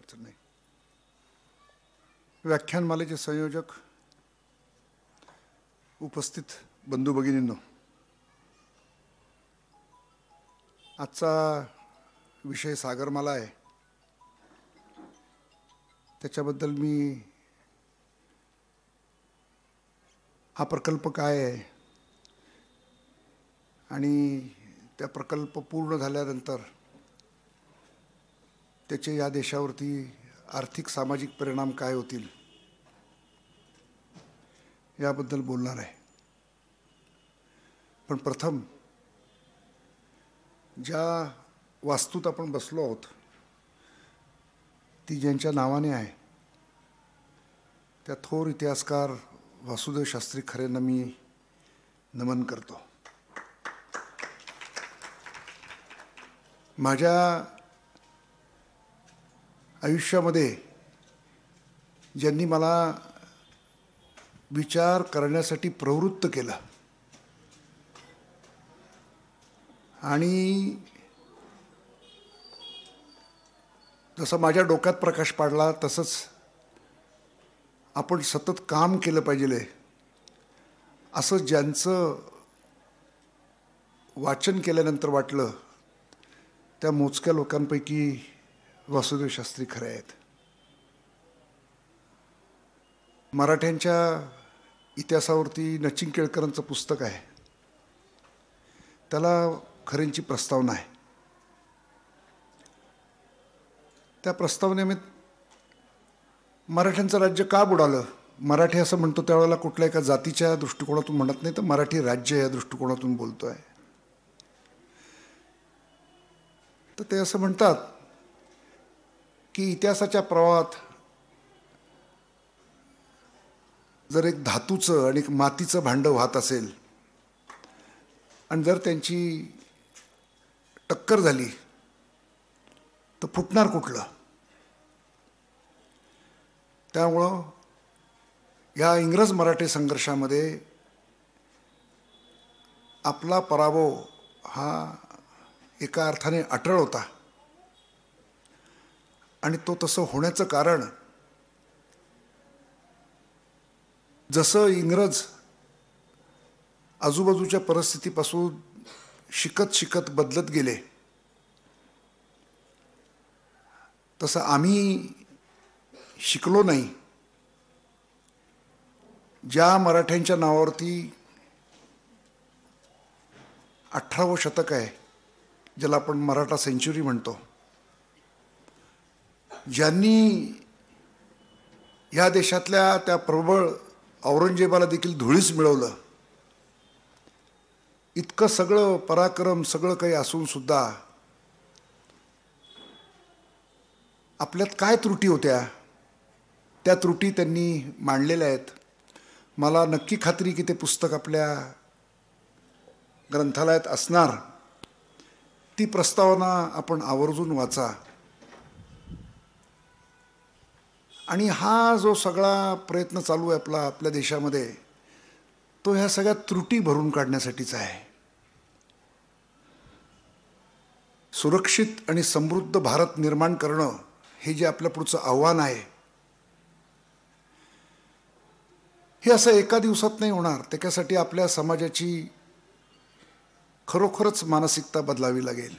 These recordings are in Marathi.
अडचण नाही. व्याख्यानमालेचे संयोजक, उपस्थित बंधू भगिनींनो, आजचा विषय सागरमाला आहे. त्याच्याबद्दल मी हा प्रकल्प काय आहे आणि त्या प्रकल्प पूर्ण झाल्यानंतर त्याचे या देशावरती आर्थिक सामाजिक परिणाम काय होतील याबद्दल बोलणार आहे. पण प्रथम ज्या वास्तूत आपण बसलो आहोत ती ज्यांच्या नावाने आहे त्या थोर इतिहासकार वासुदेव शास्त्री खरेंना मी नमन करतो. माझ्या आयुष्यामध्ये ज्यांनी मला विचार करण्यासाठी प्रवृत्त केलं आणि जसं माझ्या डोक्यात प्रकाश पाडला तसंच आपण सतत काम केलं पाहिजे असं ज्यांचं वाचन केल्यानंतर वाटलं त्या मोजक्या लोकांपैकी वासुदेव शास्त्री खरे आहेत. मराठ्यांच्या इतिहासावरती नचिन केळकरांचं पुस्तक आहे, त्याला खरेंची प्रस्तावना आहे. त्या प्रस्तावनेमध्ये मराठ्यांचं राज्य का बुडालं, मराठी असं म्हणतो त्यावेळेला कुठल्या एका जातीच्या दृष्टिकोनातून म्हणत नाही तर मराठी राज्य या दृष्टिकोनातून बोलतो आहे. तर ते असं म्हणतात की इतिहासाच्या प्रवाहात जर एक धातूचं आणि एक मातीचं भांडं वाहत असेल आणि जर त्यांची टक्कर झाली तर फुटणार कुठलं. त्यामुळं या इंग्रज मराठी संघर्षामध्ये आपला पराभव हा एका अर्थाने अटळ होता आणि तो तसं होण्याचं कारण जसं इंग्रज आजूबाजूच्या परिस्थितीपासून शिकत शिकत बदलत गेले तसं आम्ही शिकलो नाही. ज्या मराठ्यांच्या नावावरती 18वं शतक आहे, ज्याला आपण मराठा सेंच्युरी म्हणतो, ज्यांनी या देशातल्या त्या प्रबळ औरंगजेबाला देखील धुळीस मिळवलं, इतकं सगळं पराक्रम सगळं काही असून सुद्धा आपल्यात काय त्रुटी होत्या त्या त्रुटी त्यांनी मांडलेल्या आहेत. मला नक्की खात्री की ते पुस्तक आपल्या ग्रंथालयात असणार. ती प्रस्तावना आपण आवर्जून वाचा. आणि हा जो सगळा प्रयत्न चालू आहे आपल्या देशामध्ये तो ह्या सगळ्या त्रुटी भरून काढण्यासाठीच आहे. सुरक्षित आणि समृद्ध भारत निर्माण करणं हे जे आपल्या पुढचं आव्हान आहे हे असं एका दिवसात नाही होणार. त्याच्यासाठी आपल्या समाजाची खरोखरच मानसिकता बदलावी लागेल.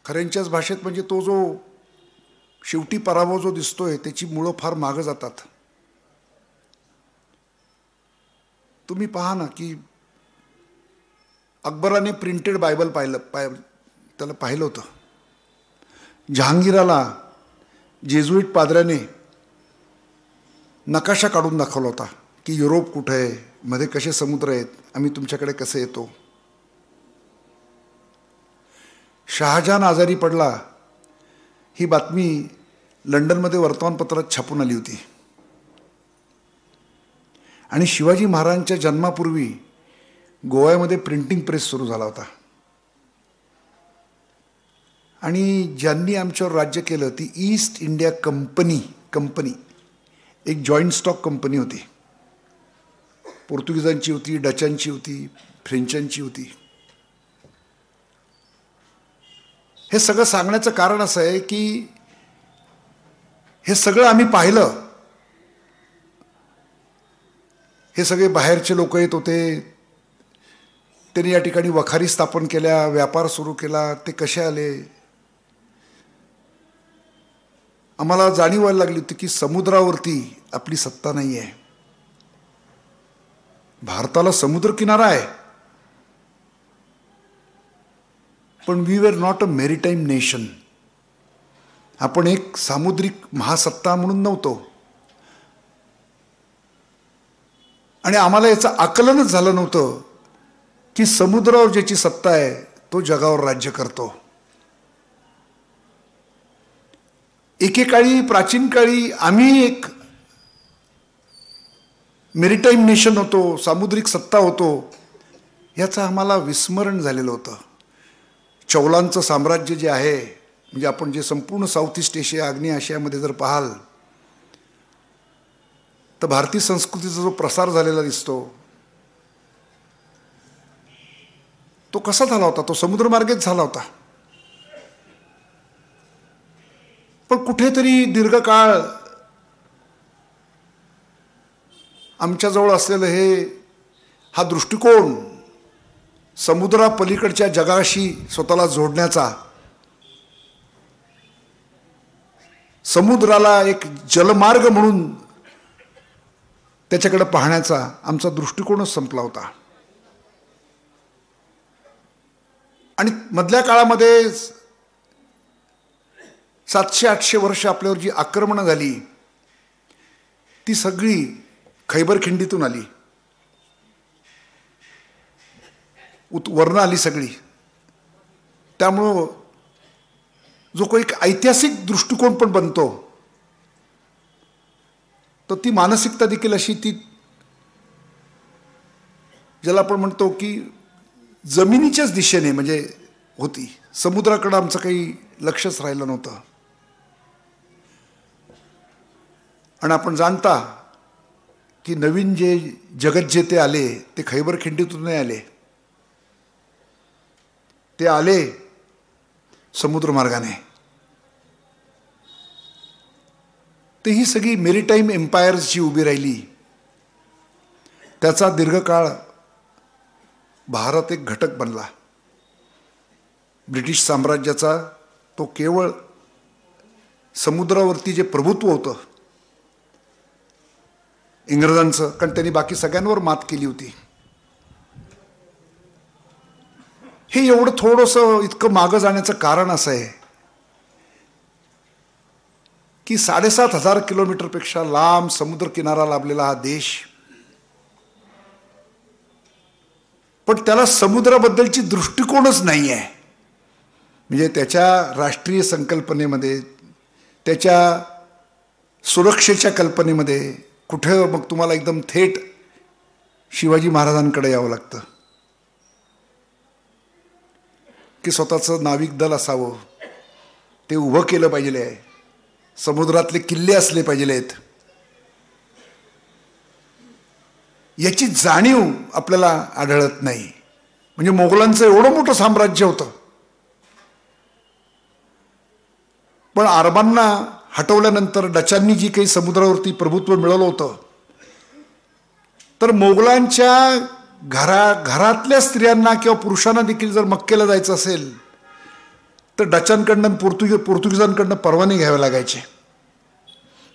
खऱ्यांच्याच भाषेत म्हणजे तो जो शेवटी पराभव जो दिसतोय त्याची मुळं फार मागं जातात. तुम्ही पहा ना की अकबराने प्रिंटेड बायबल त्याला पाहिलं होतं. जहांगीराला जेजुईट पाद्र्याने नकाशा काढून दाखवला होता की युरोप कुठं आहे, मध्ये कसे समुद्र आहेत, आम्ही तुमच्याकडे कसे येतो. शहाजहान आजारी पडला ही बातमी लंडनमध्ये वर्तमानपत्रात छापून आली होती. आणि शिवाजी महाराजांच्या जन्मापूर्वी गोव्यामध्ये प्रिंटिंग प्रेस सुरू झाला होता. आणि ज्यांनी आमच्यावर राज्य केलं ती ईस्ट इंडिया कंपनी एक जॉईंट स्टॉक कंपनी होती. पोर्तुगीजांची होती, डचांची होती, फ्रेंचांची होती. हे सगळं सांगण्याचं कारण असं आहे की हे सगळं आम्ही पाहिलं. हे सगळे बाहेरचे लोक येत होते, त्यांनी या ठिकाणी वखारी स्थापन केल्या, व्यापार सुरू केला. ते कसे आले? आम्हाला जाणीव व्हायला लागली होती की समुद्रावरती आपली सत्ता नाही आहे. भारताला समुद्रकिनारा आहे, पण we were not a maritime nation. आपण एक सामुद्रिक महासत्ता म्हणून नव्हतो. आणि आम्हाला याचं आकलनच झालं नव्हतं की समुद्रावर ज्याची सत्ता आहे तो जगावर राज्य करतो. एकेकाळी प्राचीन काळी आम्ही एक मेरीटाईम नेशन होतो, सामुद्रिक सत्ता होतो, याचं आम्हाला विस्मरण झालेलं होतं. चौलांचं साम्राज्य जे आहे, म्हणजे आपण जे संपूर्ण साऊथ ईस्ट एशिया, आग्नेय आशियामध्ये जर पाहाल तर भारतीय संस्कृतीचा जो प्रसार झालेला दिसतो तो कसा झाला होता? तो समुद्रमार्गेच झाला होता. पण कुठेतरी दीर्घकाळ आमच्याजवळ असलेलं हा दृष्टिकोन समुद्रापलीकडच्या जगाशी स्वतःला जोडण्याचा, समुद्राला एक जलमार्ग म्हणून त्याच्याकडे पाहण्याचा आमचा दृष्टिकोनच संपला होता. आणि मधल्या काळामध्ये 700-800 वर्ष आपल्यावर जी आक्रमणं झाली ती सगळी खैबर खिंडीतून आली, वर्ण आली सगळी. त्यामुळं जो काही ऐतिहासिक दृष्टिकोन पण बनतो तर ती मानसिकता देखील अशी ती ज्याला आपण म्हणतो की जमिनीच्याच दिशेने म्हणजे होती. समुद्राकडे आमचं काही लक्षच राहिलं नव्हतं. आणि आपण जाणता की नवीन जे जगत जे ते आले ते खैबर खिंडीतून नाही आले, ते आले समुद्रमार्गाने. तर ही सगळी मेरीटाईम एम्पायर्स जी उभी राहिली त्याचा दीर्घकाळ भारत एक घटक बनला. ब्रिटिश साम्राज्याचा तो केवळ समुद्रावरती जे प्रभुत्व होतं इंग्रजांचं, कारण त्यांनी बाकी सगळ्यांवर मात केली होती. हे एवढं थोडंसं इतकं मागं जाण्याचं कारण असं आहे की 7,500 किलोमीटरपेक्षा लांब समुद्रकिनारा लाभलेला हा देश, पण त्याला समुद्राबद्दलची दृष्टिकोनच नाही आहे. म्हणजे त्याच्या राष्ट्रीय संकल्पनेमध्ये, त्याच्या सुरक्षेच्या कल्पनेमध्ये कुठं मग तुम्हाला एकदम थेट शिवाजी महाराजांकडे यावं लागतं की स्वतःचं नाविक दल असावं, ते उभं केलं पाहिजे आहे, समुद्रातले किल्ले असले पाहिजे आहेत. याची जाणीव आपल्याला आढळत नाही. म्हणजे मोगलांचं एवढं मोठं साम्राज्य होतं, पण अरबांना हटवल्यानंतर डचांनी जी काही समुद्रावरती प्रभुत्व मिळवलं होतं, तर मोगलांच्या घरातल्या स्त्रियांना किंवा पुरुषांना देखील जर मक्केला जायचं असेल तर डचांकडनं पोर्तुगीजांकडनं परवाने घ्यावे लागायचे.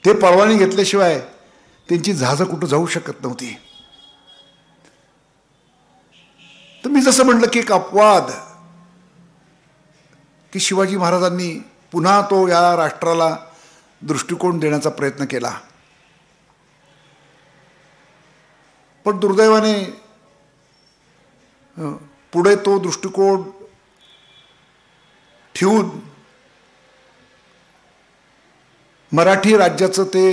ते परवाने घेतल्याशिवाय त्यांची जहाजं कुठं जाऊ शकत नव्हती. तर मी जसं म्हटलं की एक अपवाद की शिवाजी महाराजांनी पुन्हा तो या राष्ट्राला दृष्टिकोन देण्याचा प्रयत्न केला. पण दुर्दैवाने पुढे तो दृष्टिकोन ठेवून मराठी राज्याचं ते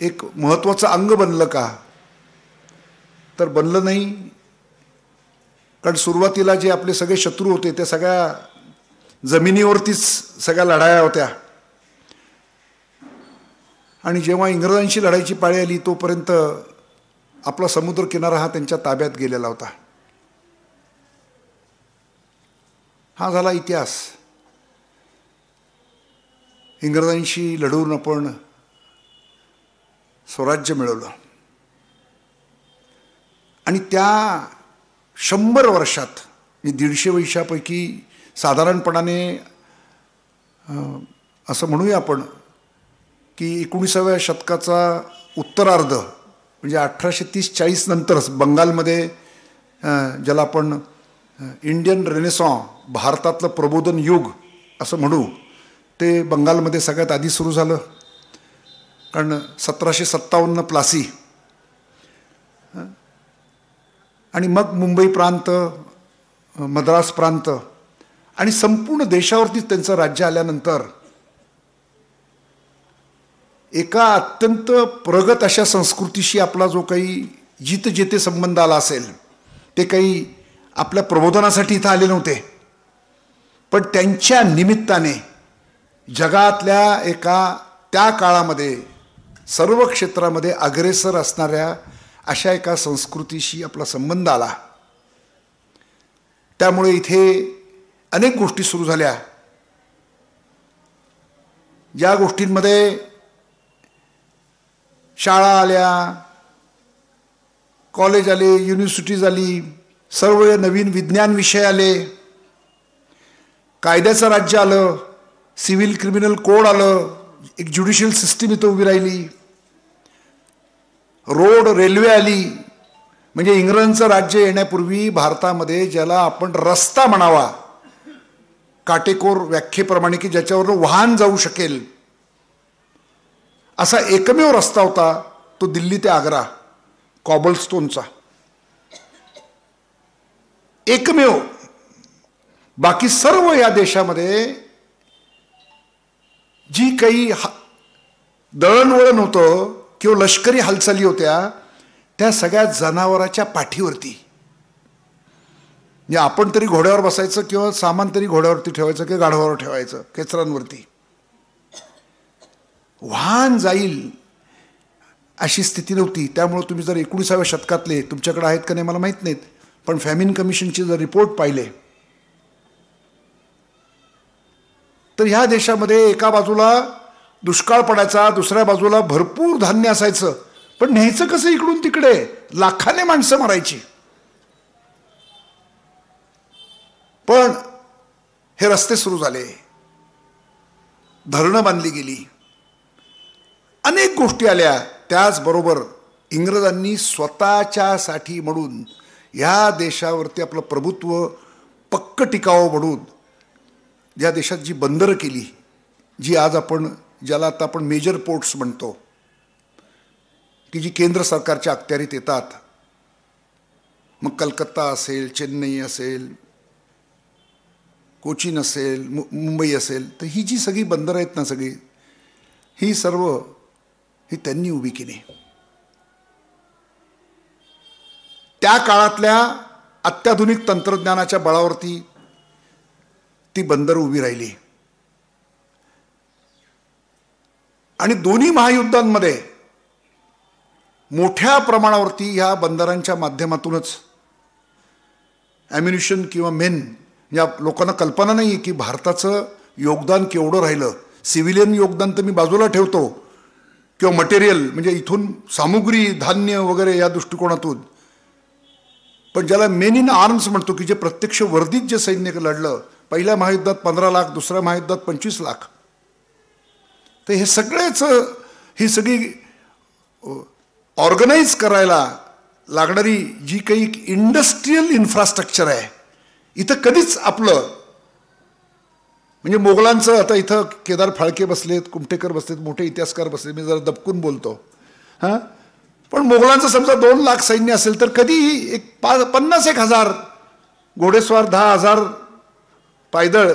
एक महत्त्वाचं अंग बनलं का? तर बनलं नाही. कारण सुरुवातीला जे आपले सगळे शत्रू होते त्या सगळ्या जमिनीवरतीच सगळ्या लढाया होत्या, आणि जेव्हा इंग्रजांशी लढायची पाळी आली तोपर्यंत आपला समुद्रकिनारा हा त्यांच्या ताब्यात गेलेला होता. हा झाला इतिहास. इंग्रजांशी लढून आपण स्वराज्य मिळवलं आणि त्या 100 वर्षात 150 वर्षापैकी साधारणपणाने असं म्हणूया आपण की 19व्या शतकाचा उत्तरार्ध म्हणजे 1830-40 नंतरच बंगालमध्ये ज्याला आपण इंडियन रेनेसॉन्स भारतातलं प्रबोधन युग असं म्हणू ते बंगालमध्ये सगळ्यात आधी सुरू झालं. कारण 1757 प्लासी आणि मग मुंबई प्रांत, मद्रास प्रांत आणि संपूर्ण देशावरती त्यांचं राज्य आल्यानंतर एका अत्यंत प्रगत अशा संस्कृतीशी आपला जो काही जितजेते संबंध आला असेल ते काही आपल्या प्रबोधनासाठी इथं आले नव्हते, पण त्यांच्या निमित्ताने जगातल्या एका त्या काळामध्ये सर्व क्षेत्रामध्ये अग्रेसर असणाऱ्या अशा एका संस्कृतीशी आपला संबंध आला. त्यामुळे इथे अनेक गोष्टी सुरू झाल्या, ज्या गोष्टींमध्ये शाळा आल्या, कॉलेज आले, युनिव्हर्सिटीज आली, सर्व नवीन विज्ञान विषय आले, कायद्याचं राज्य आलं, सिव्हिल क्रिमिनल कोड आलं, एक ज्युडिशियल सिस्टीम इथं उभी राहिली, रोड रेल्वे आली. म्हणजे इंग्रजांचं राज्य येण्यापूर्वी भारतामध्ये ज्याला आपण रस्ता म्हणावा काटेकोर व्याख्येप्रमाणे की ज्याच्यावरून वाहन जाऊ शकेल असा एकमेव रस्ता होता तो दिल्ली ते आग्रा कॉबलस्टोनचा, एकमेव. बाकी सर्व या देशामध्ये जी काही दळणवळण होतं किंवा लष्करी हालचाली होत्या त्या सगळ्या जनावराच्या पाठीवरती. म्हणजे आपण तरी घोड्यावर बसायचं किंवा सामान तरी घोड्यावरती ठेवायचं किंवा गाढवावर ठेवायचं, केचरांवरती. वाहन जाईल अशी स्थिती नव्हती. त्यामुळे तुम्ही जर 19व्या शतकातले, तुमच्याकडे आहेत का नाही मला माहीत नाहीत, पण फॅमिन कमिशनचे जर रिपोर्ट पाहिले तर ह्या देशामध्ये एका बाजूला दुष्काळ पडायचा, दुसऱ्या बाजूला भरपूर धान्य असायचं, पण न्यायचं कसं इकडून तिकडे, लाखाने माणसं मरायची. पण हे रस्ते सुरू झाले, धरणं बांधली गेली, अनेक गोष्टी आल्या. त्याचबरोबर इंग्रजांनी स्वतःच्यासाठी म्हणून ह्या देशावरती आपलं प्रभुत्व पक्क टिकावं म्हणून ज्या देशात जी बंदरं केली, जी आज आपण ज्याला आता आपण मेजर पोर्ट्स म्हणतो, की जी केंद्र सरकारच्या अखत्यारीत येतात, मग कलकत्ता असेल, चेन्नई असेल, कोचीन असेल, मुंबई असेल, तर ही जी सगळी बंदरं आहेत ना सगळी, ही सर्व ही त्यांनी उभी केली. त्या काळातल्या अत्याधुनिक तंत्रज्ञानाच्या बळावरती ती बंदरं उभी राहिली. आणि दोन्ही महायुद्धांमध्ये मोठ्या प्रमाणावरती ह्या बंदरांच्या माध्यमातूनच ॲम्युनिशन किंवा मेन, या लोकांना कल्पना नाही आहे की भारताचं योगदान केवढं राहिलं. सिव्हिलियन योगदान तर मी बाजूला ठेवतो, किंवा मटेरियल म्हणजे इथून सामुग्री, धान्य वगैरे या दृष्टिकोनातून, पण ज्याला मेन इन आर्म्स म्हणतो की जे प्रत्यक्ष वर्दीत जे सैन्य लढलं, पहिल्या महायुद्धात 15 लाख, दुसऱ्या महायुद्धात 25 लाख. तर हे सगळेच, ही सगळी ऑर्गनाईज करायला लागणारी जी काही इंडस्ट्रीयल इन्फ्रास्ट्रक्चर आहे, इथं कधीच आपलं म्हणजे मोगलांचं, आता इथं केदार फाळके बसलेत, कुमठेकर बसलेत, मोठे इतिहासकार बसलेत, मी जरा दबकून बोलतो हां, पण मोगलांचं समजा 2 लाख सैन्य असेल तर कधी एक 50,000 घोडेस्वार, 10,000 पायदळ,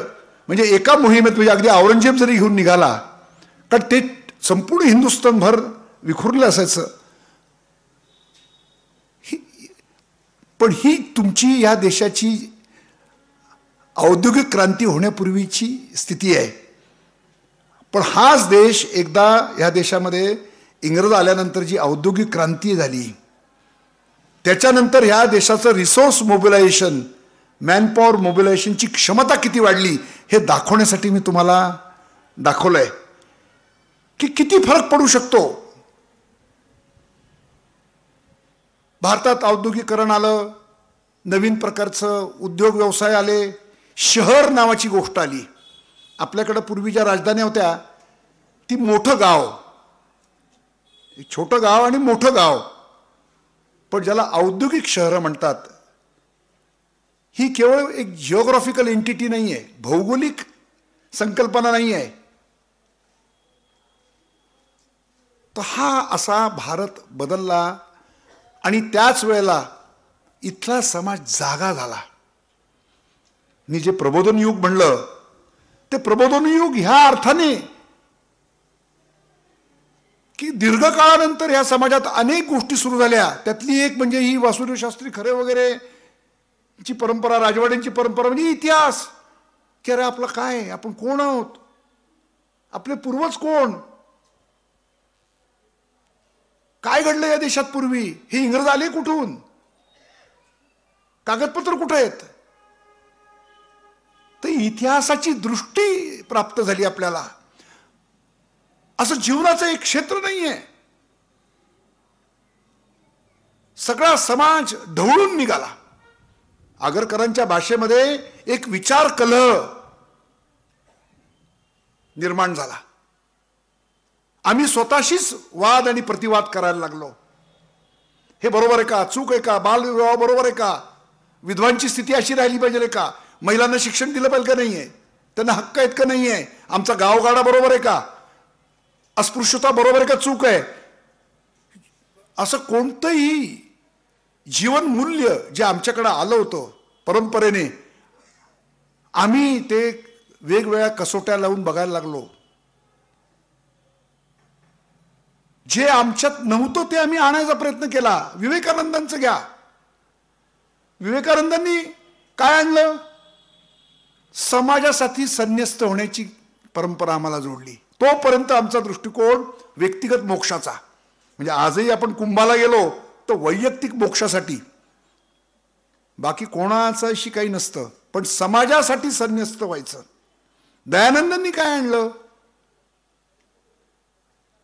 म्हणजे एका मोहिमेत, म्हणजे अगदी औरंगजेब जरी घेऊन निघाला तर ते संपूर्ण हिंदुस्थानभर विखुरलं असायचं. पण ही तुमची या देशाची औद्योगिक क्रांती होण्यापूर्वीची स्थिती आहे. पण हाच देश एकदा ह्या देशामध्ये इंग्रज आल्यानंतर जी औद्योगिक क्रांती झाली, त्याच्यानंतर ह्या देशाचं रिसोर्स मोबिलायझेशन, मॅनपॉवर मोबिलायझेशनची क्षमता किती वाढली हे दाखवण्यासाठी मी तुम्हाला दाखवलंय. की किती फरक पडू शकतो. भारतात औद्योगिकरण आलं, नवीन प्रकारचं उद्योग व्यवसाय आले, शहर नावाची गोष्ट आली. आपल्याकडे पूर्वी ज्या राजधान्या होत्या ती मोठं गाव, एक छोटं गाव आणि मोठं गाव, पण ज्याला औद्योगिक शहरं म्हणतात, ही केवळ एक जिओग्राफिकल एंटिटी नाही आहे, भौगोलिक संकल्पना नाही आहे. तर हा असा भारत बदलला आणि त्याच वेळेला इथला समाज जागा झाला. मी जे प्रबोधन युग म्हणलं ते प्रबोधन युग ह्या अर्थाने की दीर्घकाळानंतर ह्या समाजात अनेक गोष्टी सुरू झाल्या. त्यातली एक म्हणजे ही वासुदेव शास्त्री खरे वगैरे ची परंपरा, राजवाड्यांची परंपरा, म्हणजे इतिहास की अरे आपलं काय, आपण कोण आहोत, आपले पूर्वज कोण, काय घडलं या देशात पूर्वी, हे इंग्रज आले कुठून, कागदपत्र कुठे आहेत. तर इतिहासाची दृष्टी प्राप्त झाली आपल्याला. असं जीवनाचं एक क्षेत्र नाहीये. सगळा समाज ढवळून निघाला. आगरकरांच्या भाषेमध्ये एक विचार कलह निर्माण झाला. आम्ही स्वतःशीच वाद आणि प्रतिवाद करायला लागलो. हे बरोबर आहे का, चूक आहे का, बालविवाह बरोबर आहे का, विधवांची स्थिती अशी राहिली पाहिजे का, महिलांना शिक्षण दिलं पाहिजे का नाहीये, त्यांना हक्क आहेत का नाहीये, आमचा गावगाडा बरोबर आहे का, अस्पृश्यता बरोबर आहे का, चूक आहे. असं कोणतंही जीवन मूल्य जे आमच्याकडे आलं होतं परंपरेने, आम्ही ते वेगवेगळ्या कसोट्या लावून बघायला लागलो. जे आमच्यात नव्हतं ते आम्ही आणायचा प्रयत्न केला. विवेकानंदांचं घ्या, विवेकानंदांनी काय आणलं, समाजासाठी संन्यस्त होण्याची परंपरा आम्हाला जोडली. तोपर्यंत आमचा दृष्टिकोन व्यक्तिगत मोक्षाचा, म्हणजे आजही आपण कुंभाला गेलो तर वैयक्तिक मोक्षासाठी, बाकी कोणाचं अशी काही नसतं, पण समाजासाठी संन्यस्त व्हायचं. दयानंदांनी काय आणलं,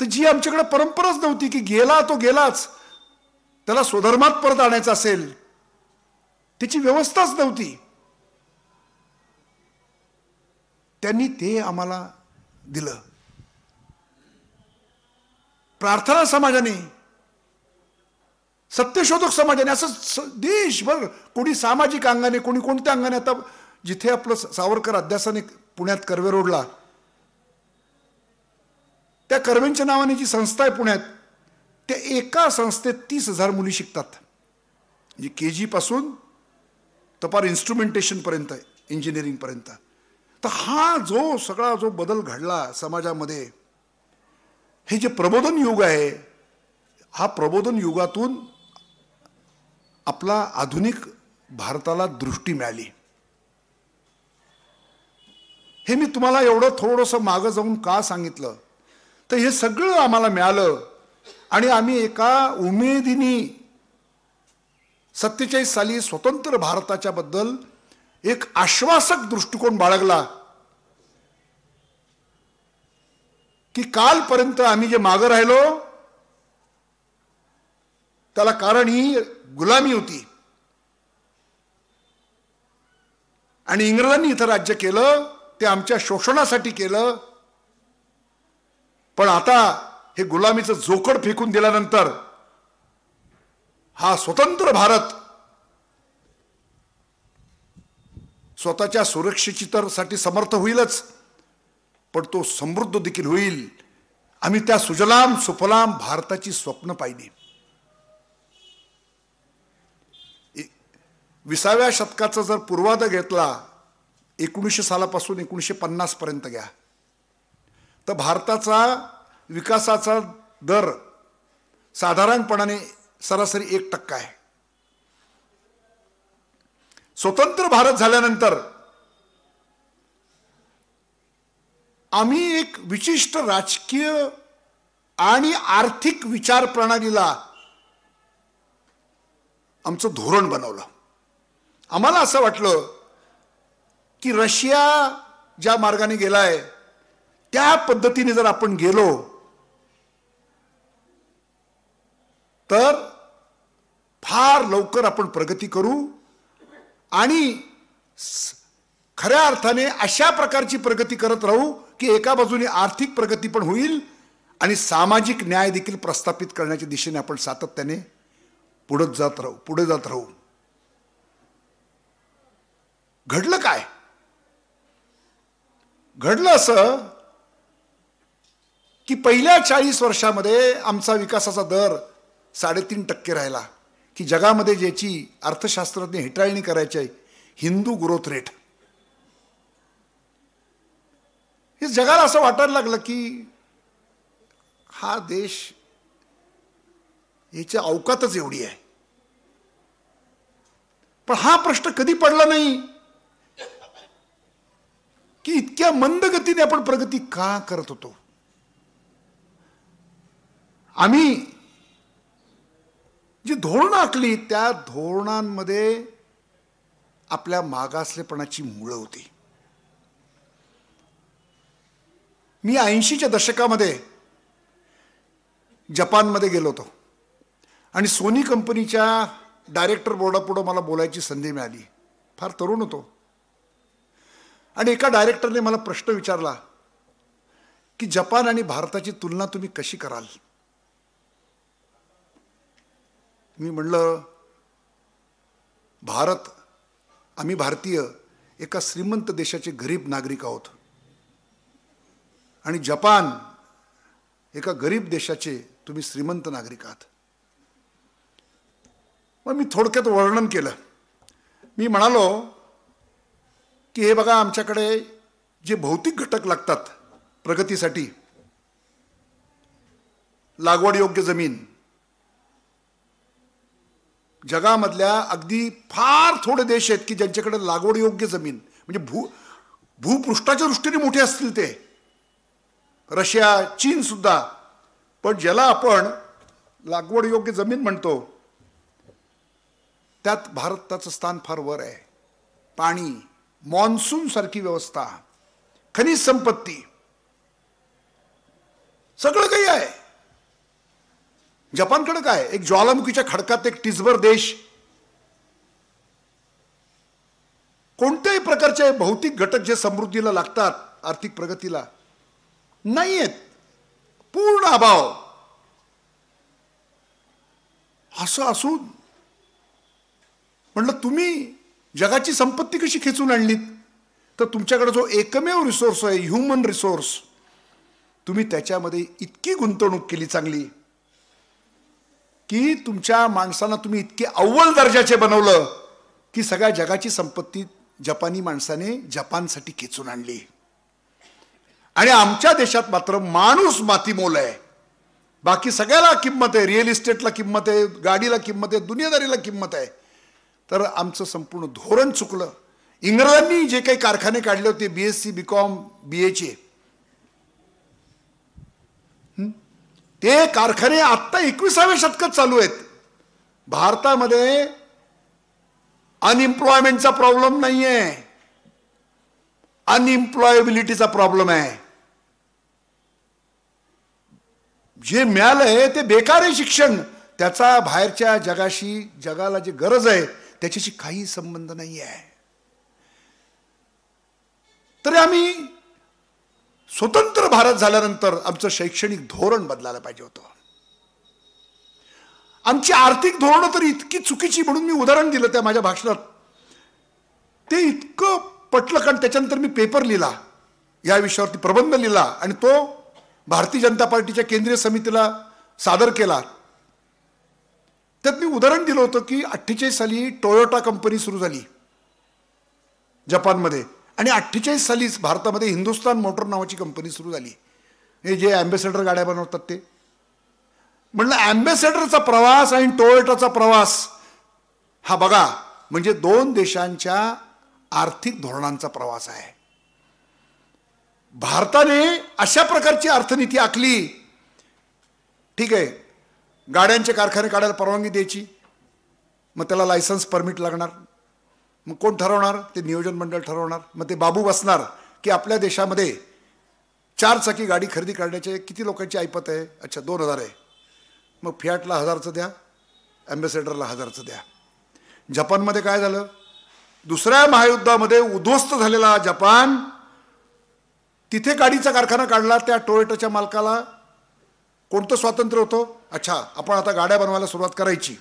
तर जी आमच्याकडे परंपराच नव्हती की गेला तो गेलाच, त्याला स्वधर्मात परत आणायचं असेल, त्याची व्यवस्थाच नव्हती, त्यांनी ते आम्हाला दिलं. प्रार्थना समाजाने, सत्यशोधक समाजाने, असं देशभर कोणी सामाजिक अंगाने, कोणी कोणत्या अंगाने. आता जिथे आपलं सावरकर अध्यासने पुण्यात कर्वे रोडला, त्या कर्वेंच्या नावाने जी संस्था आहे पुण्यात, त्या एका संस्थेत 30,000 मुली शिकतात, म्हणजे KG पासून तर पार इन्स्ट्रुमेंटेशन पर्यंत, इंजिनिअरिंग पर्यंत. तर हा जो सगळा जो बदल घडला समाजामध्ये, हे जे प्रबोधन युग आहे, हा प्रबोधन युगातून आपला आधुनिक भारताला दृष्टी मिळाली. हे मी तुम्हाला एवढं थोडंसं मागं जाऊन का सांगितलं, तर हे सगळं आम्हाला मिळालं आणि आम्ही एका उमेदीने 47 साली स्वतंत्र भारताच्या बद्दल एक आश्वासक दृष्टिकोन बाळगला की कालपर्यंत आम्ही जे मागं राहिलो त्याला कारण ही गुलामी होती आणि इंग्रजांनी इथं राज्य केलं ते आमच्या शोषणासाठी केलं. पण आता हे गुलामीचं जोखड फेकून दिल्यानंतर हा स्वतंत्र भारत स्वतःच्या सुरक्षेची तर साठी समर्थ होईलच, पण तो समृद्ध देखील होईल. आम्ही त्या सुजलाम सुफलाम भारताची स्वप्न पाहिली. 20व्या शतकाचा जर पूर्वार्ध घेतला, 1900 सालापासून 1950 पर्यंत घ्या, तर भारताचा विकासाचा दर साधारणपणाने सरासरी 1% आहे. स्वतंत्र भारत झाल्यानंतर आम्ही एक विशिष्ट राजकीय आणि आर्थिक विचार प्रणालीला आमचं धोरण बनवलं. आम्हाला असं वाटलं की रशिया ज्या मार्गाने गेलाय त्या पद्धतीने जर आपण गेलो तर फार लवकर आपण प्रगती करू आणि खऱ्या अर्थाने अशा प्रकारची प्रगती करत राहू की एका बाजूने आर्थिक प्रगती पण होईल आणि सामाजिक न्याय देखील प्रस्थापित करण्याच्या दिशेने आपण सातत्याने पुढे जात राहू. घडलं काय? घडलं असं की पहिल्या 40 वर्षामध्ये आमचा विकासाचा दर 3.5% राहिला, की जगामध्ये ज्याची अर्थशास्त्रज्ञ हेटाळणी करायची आहे, हिंदू ग्रोथ रेट. हे जगाला असं वाटायला लागलं की हा देश याची अवकातच एवढी आहे. पण हा प्रश्न कधी पडला नाही की इतक्या मंद गतीने आपण प्रगती का करत होतो. आम्ही जी धोरणं आखली त्या धोरणांमध्ये आपल्या मागासलेपणाची मुळं होती. मी 80च्या दशकामध्ये जपानमध्ये गेलो होतो आणि सोनी कंपनीच्या डायरेक्टर बोर्डापुढे मला बोलायची संधी मिळाली. फार तरुण होतो आणि एका डायरेक्टरने मला प्रश्न विचारला की जपान आणि भारताची तुलना तुम्ही कशी कराल. मी म्हणलं, आम्ही भारतीय एका श्रीमंत देशाचे गरीब नागरिक आहोत आणि जपान एका गरीब देशाचे तुम्ही श्रीमंत नागरिक आहात. मग मी थोडक्यात वर्णन केलं. मी म्हणालो की हे बघा, आमच्याकडे जे भौतिक घटक लागतात प्रगतीसाठी, लागवड योग्य जमीन, जगामधल्या अगदी फार थोडे देश आहेत की ज्यांच्याकडे लागवड योग्य जमीन, म्हणजे भूपृष्ठाच्या दृष्टीने मोठे असतील ते, रशिया, चीन सुद्धा, पण ज्याला आपण लागवड योग्य जमीन म्हणतो त्यात भारताचं स्थान फार वर आहे. पाणी, मॉन्सून सारखी व्यवस्था, खनिज संपत्ती, सगळं काही आहे. जपानकडे काय, एक ज्वालामुखीच्या खडकात एक टिचभर देश. कोणत्याही प्रकारचे भौतिक घटक जे समृद्धीला लागतात आर्थिक प्रगतीला नाही आहेत, पूर्ण अभाव. असं असून म्हणलं तुम्ही जगाची संपत्ती कशी खेचून आणलीत, तर तुमच्याकडे जो एकमेव रिसोर्स आहे ह्युमन रिसोर्स, तुम्ही त्याच्यामध्ये इतकी गुंतवणूक केली चांगली की तुमच्या माणसांना तुम्ही इतके अव्वल दर्जाचे बनवलं की सगळ्या जगाची संपत्ती जपानी माणसाने जपानसाठी खेचून आणली. आणि आमच्या देशात मात्र माणूस मातीमोल आहे. बाकी सगळ्याला किंमत आहे, रिअल इस्टेटला किंमत आहे, गाडीला किंमत आहे, दुनियादारीला किंमत आहे. तर आमचं संपूर्ण धोरण चुकलं. इंग्रजांनी जे काही कारखाने काढले होते BSc, BCom, BAचे, ते कारखाने आत्ता 21व्या शतकात चालू आहेत. भारतामध्ये अनएम्प्लॉयमेंटचा प्रॉब्लेम नाहीये, अनएम्प्लॉयबिलिटीचा प्रॉब्लेम आहे. जे मिळालंय ते बेकार आहे शिक्षण, त्याचा बाहेरच्या जगाशी, जगाला जी गरज आहे त्याच्याशी काही संबंध नाही आहे. तरी आम्ही स्वतंत्र भारत झाल्यानंतर आमचं शैक्षणिक धोरण बदलायला पाहिजे होतं. आमची आर्थिक धोरणं तर इतकी चुकीची, म्हणून मी उदाहरण दिलं त्या माझ्या भाषणात. ते इतकं पटलं कारण त्याच्यानंतर मी पेपर लिहिला, या विषयावरती प्रबंध लिहिला आणि तो भारतीय जनता पार्टीच्या केंद्रीय समितीला सादर केला. त्यात मी उदाहरण दिलं होतं की 48 साली टोयोटा कंपनी सुरू झाली जपानमध्ये आणि 48 सालीच भारतामध्ये हिंदुस्तान मोटर नावाची कंपनी सुरू झाली. हे जे अँबॅसेडर गाड्या बनवतात ते. म्हणलं अँबॅसेडरचा प्रवास आणि टोयोटाचा प्रवास हा बघा, म्हणजे 2 देशांच्या आर्थिक धोरणांचा प्रवास आहे. भारताने अशा प्रकारची अर्थनीती आखली. ठीक आहे, गाड्यांचे कारखाने काढायला परवानगी द्यायची, मग त्याला लायसन्स परमिट लागणार. मग कोण ठरवणार? ते नियोजन मंडळ ठरवणार. मग ते बाबू बसणार की आपल्या देशामध्ये 4 चाकी गाडी खरेदी करण्याचे किती लोकांची ऐपत आहे? अच्छा, 2000 आहे. मग फियाटला 1000चं द्या, अँबॅसेडरला 1000चं द्या. जपानमध्ये काय झालं? दुसऱ्या महायुद्धामध्ये उद्ध्वस्त झालेला जपान, तिथे गाडीचा कारखाना काढला. त्या टोयोटाच्या मालकाला कोणतं स्वातंत्र्य होतं? अच्छा, आपण आता गाड्या बनवायला सुरुवात करायची.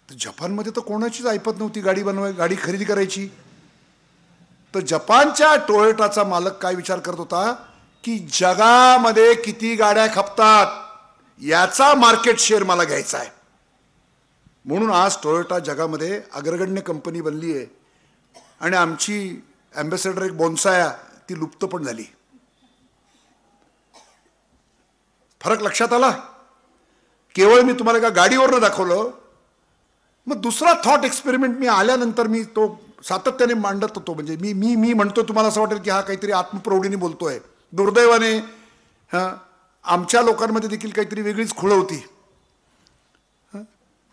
तर जपानमध्ये तर कोणाचीच ऐपत नव्हती गाडी खरेदी करायची. तर जपानच्या टोयोटाचा मालक काय विचार करत होता की जगामध्ये किती गाड्या खपतात याचा मार्केट शेअर मला घ्यायचा आहे. म्हणून आज टोयोटा जगामध्ये अग्रगण्य कंपनी बनली आहे. आणि आमची अँबॅसेडर एक बोन्साया, ती लुप्त पण झाली. फरक लक्षात आला? केवळ मी तुम्हाला एका गाडीवरनं दाखवलं. मग दुसरा थॉट एक्सपेरिमेंट मी आल्यानंतर मी तो सातत्याने मांडत होतो. म्हणजे मी मी मी म्हणतो, तुम्हाला असं वाटेल की हा काहीतरी आत्मप्रौढीने बोलतोय. दुर्दैवाने आमच्या लोकांमध्ये देखील काहीतरी वेगळीच खुळ होती.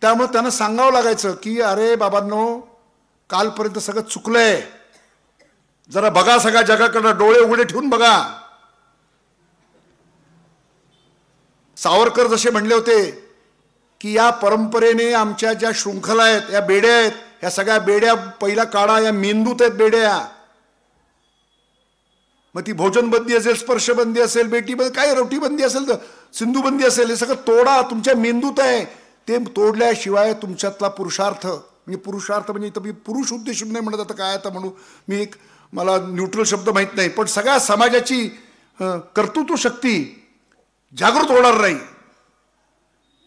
त्यामुळे त्यांना सांगावं लागायचं की अरे बाबांनो, कालपर्यंत सगळं चुकलंय, जरा बघा सगळ्या जगाकडे डोळे उघडे ठेवून बघा. सावरकर जसे म्हणले होते की या परंपरेने आमच्या ज्या शृंखला आहेत, या बेड्या आहेत, या सगळ्या बेड्या पहिला काढा, या मेंदूत आहेत बेड्या. मग ती भोजनबंदी असेल, स्पर्शबंदी असेल, बेटीबंदी, काय रोटीबंदी असेल, सिंधुबंदी असेल, हे सगळं तोडा, तुमच्या मेंदूत आहे. ते तोडल्याशिवाय तुमच्यातला पुरुषार्थ, म्हणजे पुरुषार्थ म्हणजे इथं मी पुरुष उद्देशून नाही म्हणत, आता काय आता म्हणू मी, एक मला न्यूट्रल शब्द माहीत नाही, पण सगळ्या समाजाची कर्तृत्व शक्ती जागृत होणार नाही.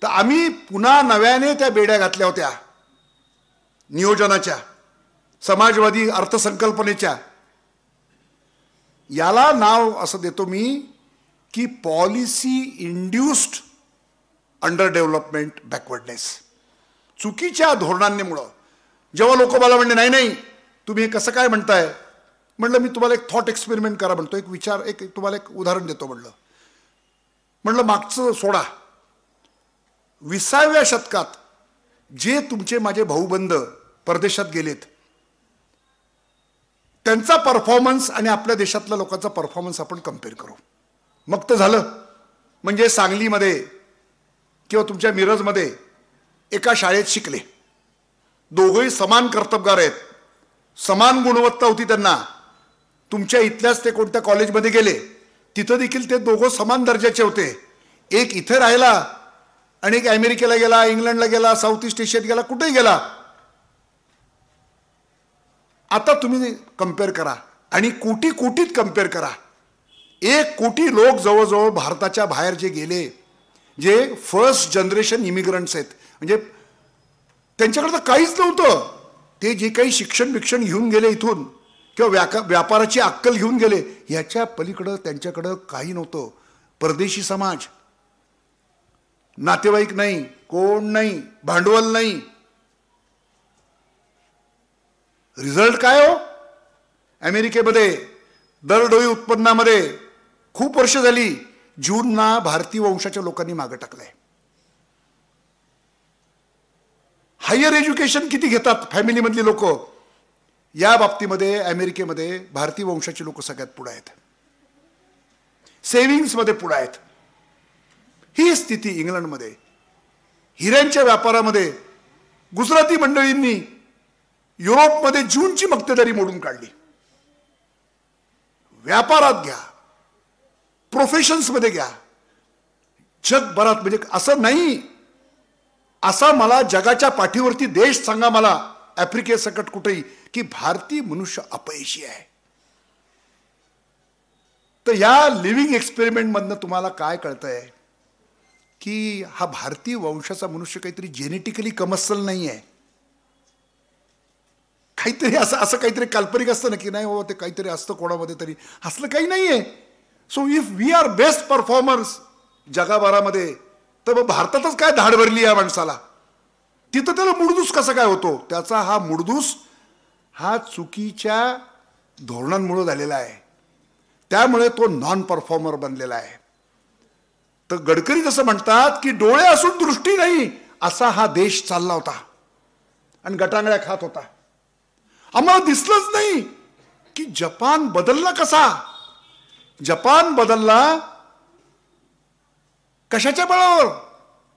तर आम्ही पुन्हा नव्याने त्या बेड्या घातल्या होत्या नियोजनाच्या, समाजवादी अर्थसंकल्पनेच्या. याला नाव असं देतो मी की policy induced under development backwardness. चुकीच्या धोरणांमुळं जेव्हा लोक मला म्हणले नाही नाही तुम्ही हे कसं काय म्हणताय, म्हणलं मी तुम्हाला एक थॉट एक्सपेरिमेंट करा म्हणतो, एक विचार, एक तुम्हाला एक उदाहरण देतो. म्हणलं मागचं सोडा, 20व्या शतकात जे तुमचे माझे भाऊबंद परदेशात गेलेत त्यांचा परफॉर्मन्स आणि आपल्या देशातल्या लोकांचा परफॉर्मन्स आपण कम्पेअर करू. मग तर झालं. म्हणजे सांगलीमध्ये किंवा तुमच्या मिरजमध्ये एका शाळेत शिकले, दोघंही समान कर्तबगार आहेत, समान गुणवत्ता होती त्यांना. तुमच्या इथल्याच ते कोणत्या कॉलेजमध्ये गेले, तिथं देखील ते दोघं समान दर्जाचे होते. एक इथे राहिला आणि एक अमेरिकेला गेला, इंग्लंडला गेला, साऊथ ईस्ट एशियात गेला, कुठेही गेला. आता तुम्ही कम्पेअर करा आणि कोटी कोटीत कम्पेअर करा. 1 कोटी लोक जवळजवळ भारताच्या बाहेर जे गेले, जे फर्स्ट जनरेशन इमिग्रंट्स आहेत, म्हणजे त्यांच्याकडे तर काहीच नव्हतं. ते जे काही शिक्षण घेऊन गेले इथून किंवा व्यापाराची अक्कल घेऊन गेले, याच्या पलीकडं त्यांच्याकडं काही नव्हतं. परदेशी समाज, नातेवाईक नाही, कोण नाही, भांडवल नाही. रिझल्ट काय हो? अमेरिकेमध्ये दरडोई उत्पन्नामध्ये खूप वर्ष झाली ज्यूंना भारतीय वंशाच्या लोकांनी मागे टाकलंय. हायर एज्युकेशन किती घेतात फॅमिलीमधली लोक, या बाबतीमध्ये अमेरिकेमध्ये भारतीय वंशाची लोक सगळ्यात पुढे आहेत. सेव्हिंग्समध्ये पुढे आहेत. ही स्थिती इंग्लंडमध्ये. हिऱ्यांच्या व्यापारामध्ये गुजराती मंडळींनी युरोपमध्ये ज्यूंची मक्तेदारी मोडून काढली. व्यापारात घ्या, प्रोफेशन्समध्ये घ्या, जगभरात. म्हणजे असं नाही, असा मला जगाच्या पाठीवरती देश सांगा मला आफ्रिकेसकट कुठेही की भारतीय मनुष्य अपयशी आहे. तर या लिव्हिंग एक्सपेरिमेंट मधनं तुम्हाला काय कळतंय की हा भारतीय वंशाचा मनुष्य काहीतरी जेनेटिकली कमस्सल नाही आहे. काहीतरी असं काहीतरी काल्पनिक असतं ना की नाही हो ते काहीतरी असतं कोणामध्ये तरी, असलं काही नाहीये. So if we are best performers जगाभरामध्ये, तर मग भारतातच काय धाड भरली या माणसाला. तिथं त्याला मुडदूस कसं काय होतो? त्याचा हा मुडदूस हा चुकीच्या धोरणांमुळे झालेला आहे. त्यामुळे तो नॉन परफॉर्मर बनलेला आहे. तर गडकरी जसं म्हणतात की डोळे असून दृष्टी नाही, असा हा देश चालला होता आणि गटांगळ्या खात होता. आम्हाला दिसलंच नाही की जपान बदलला कसा. जपान बदलला कशाच्या बळावर?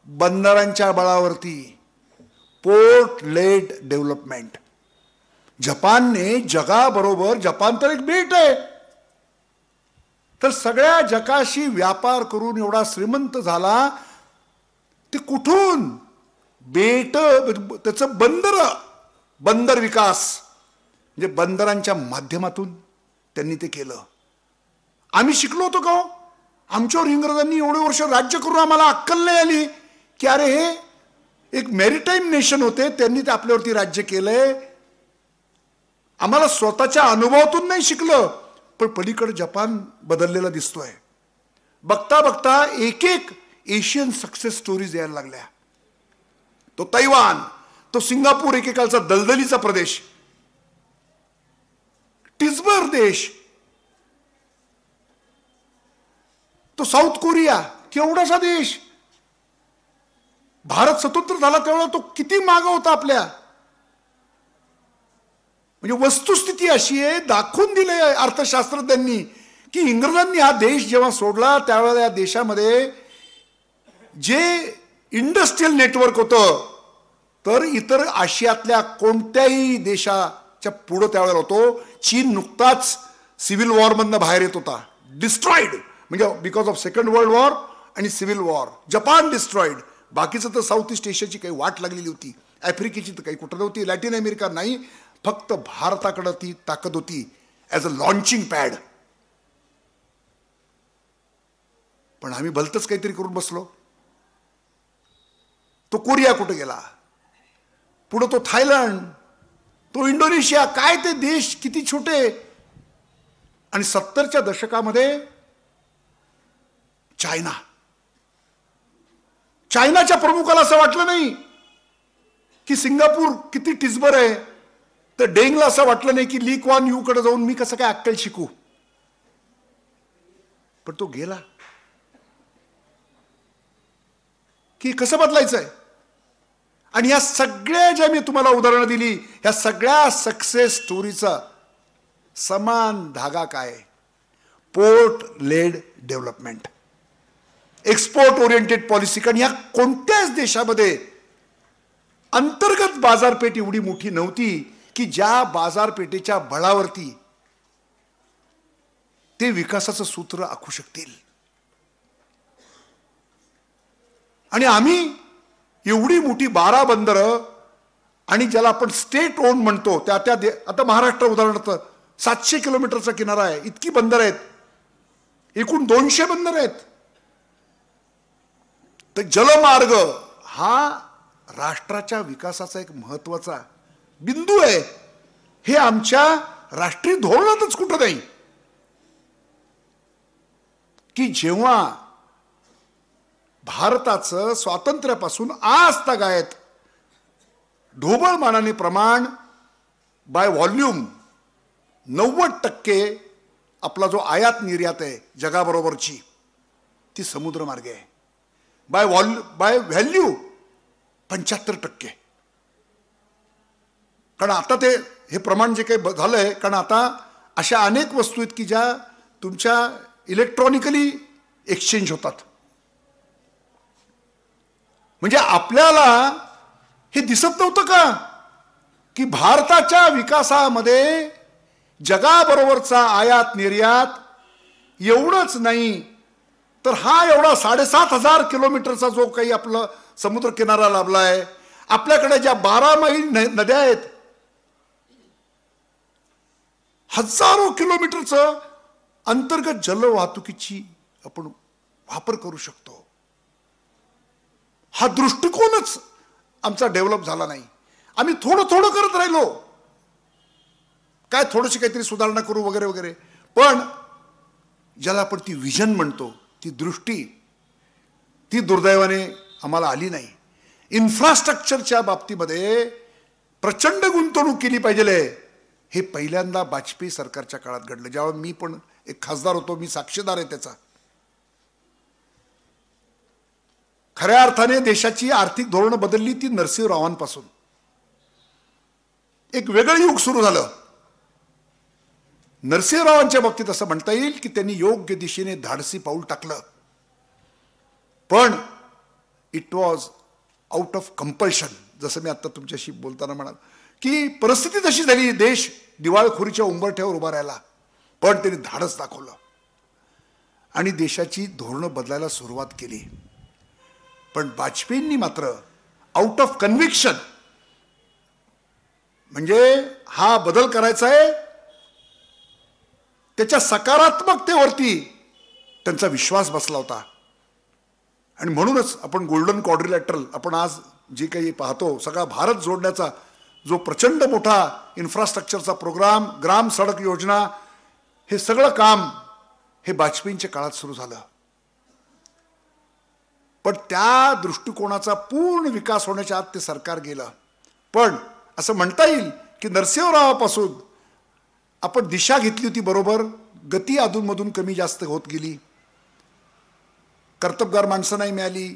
बंदरांच्या बळावरती. Port led development. जपानने जगाबरोबर, जपान तर एक बेट आहे, तर सगळ्या जगाशी व्यापार करून एवढा श्रीमंत झाला. ते कुठून? बेट, त्याचं बंदर विकास, म्हणजे बंदरांच्या माध्यमातून त्यांनी ते केलं. आम्ही शिकलो होतो का? आमच्यावर इंग्रजांनी एवढे वर्ष राज्य करून आम्हाला अक्कल नाही आली की अरे हे एक मॅरिटाईम नेशन होते, त्यांनी ते आपल्यावरती राज्य केलंय. आम्हाला स्वतःच्या अनुभवातून नाही शिकलं, पण पलीकडे जपान बदललेला दिसतोय. बघता बघता एक एक एशियन सक्सेस स्टोरीज यायला लागल्या. तो तैवान, तो सिंगापूर, एकेकाळचा दलदलीचा प्रदेश, टिस्बर देश, तो साऊथ कोरिया, केवढासा देश. भारत स्वतंत्र झाला तेव्हा तो किती मागे होता आपल्या. म्हणजे वस्तुस्थिती अशी आहे, दाखवून दिले अर्थशास्त्रज्ञांनी की इंग्रजांनी हा देश जेव्हा सोडला त्यावेळेला या देशामध्ये जे इंडस्ट्रियल नेटवर्क होतं, तर इतर आशियातल्या कोणत्याही देशाच्या पुढं त्यावेळेला होतो. चीन नुकताच सिव्हिल वॉरमधनं बाहेर येत होता, डिस्ट्रॉइड, म्हणजे because of second world war आणि सिव्हिल वॉर. Japan destroyed. बाकीचं तर साऊथ ईस्ट एशियाची काही वाट लागलेली होती, आफ्रिकेची तर काही कुठं नव्हती, लॅटिन अमेरिका नाही, फक्त भारताकडं ती ताकद होती ॲज अ लॉन्चिंग पॅड. पण आम्ही भलतंच काहीतरी करून बसलो. तो कोरिया कुठं गेला, पुढं तो थायलंड, तो इंडोनेशिया, काय ते देश किती छोटे. आणि 70च्या दशकामध्ये चायनाच्या प्रमुखाला असं वाटलं नाही की सिंगापूर किती टिस्बर आहे, तर डेंगला असं वाटलं नाही की ली क्वान यू कडे जाऊन मी कसं काय अक्कल शिकू. पण तो गेला की कसं बदलायचंय. आणि या सगळ्या ज्या मी तुम्हाला उदाहरणं दिली, या सगळ्या सक्सेस स्टोरीचा समान धागा काय? Port led development, export oriented policy. कारण या कोणत्याच देशामध्ये अंतर्गत बाजारपेठ एवढी मोठी नव्हती की ज्या बाजारपेठेच्या बळावरती ते विकासाचं सूत्र आखू शकतील. आणि आम्ही एवढी मोठी 12 बंदरं, आणि ज्याला आपण स्टेट ओन म्हणतो त्या आता महाराष्ट्र उदाहरणार्थ 700 किलोमीटरचा किनारा आहे, इतकी बंदर आहेत, एकूण 200 बंदर आहेत. तर जलमार्ग हा राष्ट्राच्या विकासाचा एक महत्वाचा बिंदू आहे. हे आमच्या राष्ट्रीय धोरणातच कुठं नाही की जेव्हा भारताचं स्वातंत्र्यापासून आज तागायत ढोबळमानाने प्रमाण बाय व्हॉल्यूम 90% आपला जो आयात निर्यात आहे जगाबरोबरची ती समुद्रमार्गे आहे. By value 75%. कारण आता ते हे प्रमाण जे काही झालंय, कारण आता अशा अनेक वस्तू आहेत की ज्या तुमच्या इलेक्ट्रॉनिकली एक्सचेंज होतात. म्हणजे आपल्याला हे दिसत नव्हतं का की भारताच्या विकासामध्ये जगाबरोबरचा आयात निर्यात एवढंच नाही, तर हा एवढा 7,500 किलोमीटरचा जो काही आपला समुद्र किनारा लाभलाय, आपल्याकडे ज्या 12 मैल नद्या आहेत, हजारो किलोमीटरचं अंतर्गत जलवाहतुकीची आपण वापर करू शकतो. हा दृष्टिकोनच आमचा डेव्हलप झाला नाही. आम्ही थोडं थोडं करत राहिलो, काय थोडीशी काहीतरी सुधारणा करू वगैरे वगैरे, पण ज्याला आपण ती विजन म्हणतो, ती दृष्टी, ती दुर्दैवाने आम्हाला आली नाही. इन्फ्रास्ट्रक्चरच्या बाबतीमध्ये प्रचंड गुंतवणूक केली पाहिजे, हे पहिल्यांदा वाजपेयी सरकारच्या काळात घडलं. ज्यावेळी मी पण एक खासदार होतो, मी साक्षीदार आहे त्याचा. खऱ्या अर्थाने देशाची आर्थिक धोरणं बदलली ती नरसिंहरावांपासून. एक वेगळं युग सुरू झालं. नरसिंहरावांच्या बाबतीत असं म्हणता येईल की त्यांनी योग्य दिशेने धाडसी पाऊल टाकलं. पण it was out of compulsion. जसं मी आता तुमच्याशी बोलताना म्हणाल की परिस्थिती तशी झाली, देश दिवाळखोरीच्या उंबरठ्यावर उभा राहिला, पण त्यांनी धाडस दाखवलं आणि देशाची धोरणं बदलायला सुरुवात केली. पण वाजपेयींनी मात्र आउट ऑफ कन्व्हिक्शन, म्हणजे हा बदल करायचा आहे, त्याच्या सकारात्मकतेवरती त्यांचा विश्वास बसला होता. आणि म्हणूनच आपण गोल्डन क्वाड्रिलॅटरल, आपण आज जे काही पाहतो, सगळा भारत जोडण्याचा जो प्रचंड मोठा इन्फ्रास्ट्रक्चरचा प्रोग्राम, ग्राम सडक योजना, हे सगळं काम हे वाजपेयींच्या काळात सुरू झालं. पण त्या दृष्टिकोनाचा पूर्ण विकास होण्याच्या आत ते सरकार गेलं. पण असं म्हणता येईल की नरसिंहरावापासून आपण दिशा घेतली होती बरोबर, गती अधूनमधून कमी जास्त होत गेली, कर्तबगार माणसं नाही मिळाली,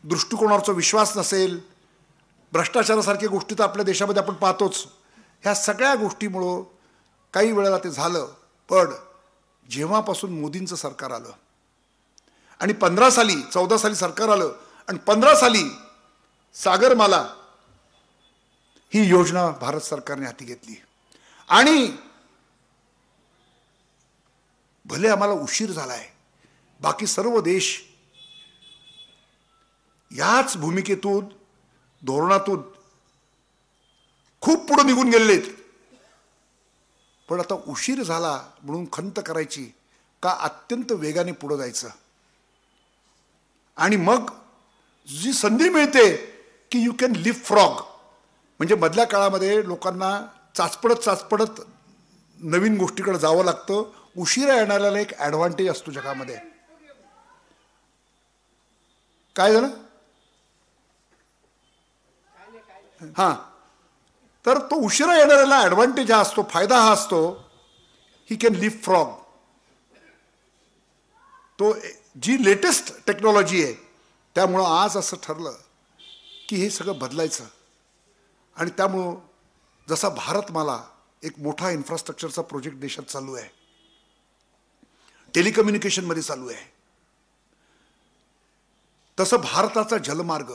दृष्टिकोनावरचा विश्वास नसेल, भ्रष्टाचारासारख्या गोष्टी तर आपल्या देशामध्ये आपण पाहतोच. ह्या सगळ्या गोष्टीमुळं काही वेळेला ते झालं. पण जेव्हापासून मोदींचं सरकार आलं आणि 14 साली सरकार आलं आणि 15 साली सागरमाला ही योजना भारत सरकारने हाती घेतली. आणि भले आम्हाला उशीर झालाय, बाकी सर्व देश याच भूमिकेतून, धोरणातून खूप पुढे निघून गेलेत. पण आता उशीर झाला म्हणून खंत करायची का, अत्यंत वेगाने पुढे जायचं. आणि मग जी संधी मिळते की यू कॅन लिव्ह फ्रॉग, म्हणजे मधल्या काळामध्ये लोकांना चाचपडत नवीन गोष्टीकडे जावं लागतं. उशिरा येणाऱ्याला एक ॲडव्हान्टेज असतो जगामध्ये. काय झालं? हां, तर तो उशिरा येणाऱ्याला ॲडव्हान्टेज हा असतो, फायदा हा असतो, ही कॅन लिव्ह फ्रॉग. तो जी लेटेस्ट टेक्नॉलॉजी आहे, त्यामुळं आज असं ठरलं की हे सगळं बदलायचं. आणि त्यामुळं जसा भारतमाला एक मोठा इन्फ्रास्ट्रक्चरचा प्रोजेक्ट देशात चालू आहे, टेलिकम्युनिकेशनमध्ये चालू आहे, तसं भारताचा जलमार्ग,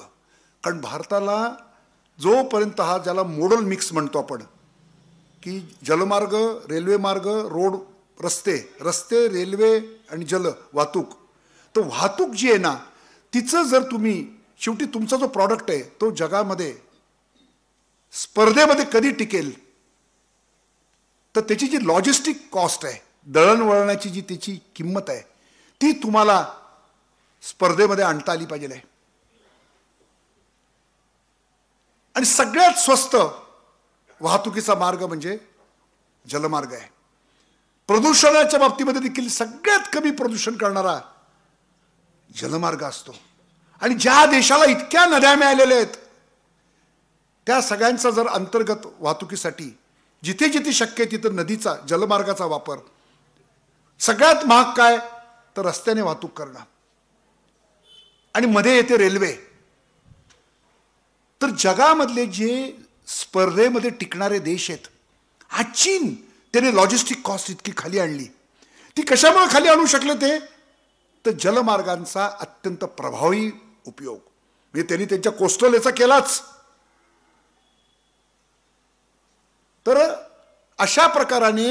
कारण भारताला जोपर्यंत हा ज्याला मोडल मिक्स म्हणतो आपण, की जलमार्ग, रेल्वे मार्ग, रोड, रस्ते, रेल्वे आणि जल वाहतूक, तर वाहतूक जी आहे ना, तिचं जर तुम्ही शेवटी तुमचा जो प्रॉडक्ट आहे तो जगामध्ये स्पर्धेमध्ये कधी टिकेल, तर त्याची जी लॉजिस्टिक कॉस्ट आहे, दळणवळणाची जी त्याची किंमत आहे, ती तुम्हाला स्पर्धेमध्ये आणता आली पाहिजे. आणि सगळ्यात स्वस्त वाहतुकीचा मार्ग म्हणजे जलमार्ग आहे. प्रदूषणाच्या बाबतीमध्ये देखील सगळ्यात कमी प्रदूषण करणारा जलमार्ग असतो. आणि ज्या देशाला इतक्या नद्या मिळालेल्या आहेत, त्या सगळ्यांचा जर अंतर्गत वाहतुकीसाठी जिथे जिथे शक्य आहे तिथं नदीचा, जलमार्गाचा वापर. सगळ्यात महाग काय, तर रस्त्याने वाहतूक करणं. आणि मध्ये येते रेल्वे. तर जगामधले जे स्पर्धेमध्ये टिकणारे देश आहेत, हा चीन, त्याने लॉजिस्टिक कॉस्ट इतकी खाली आणली. ती कशामुळे खाली आणू शकले ते, तर जलमार्गांचा अत्यंत प्रभावी उपयोग. म्हणजे त्यांनी त्यांच्या कोस्टल याचा केलाच. तर अशा प्रकाराने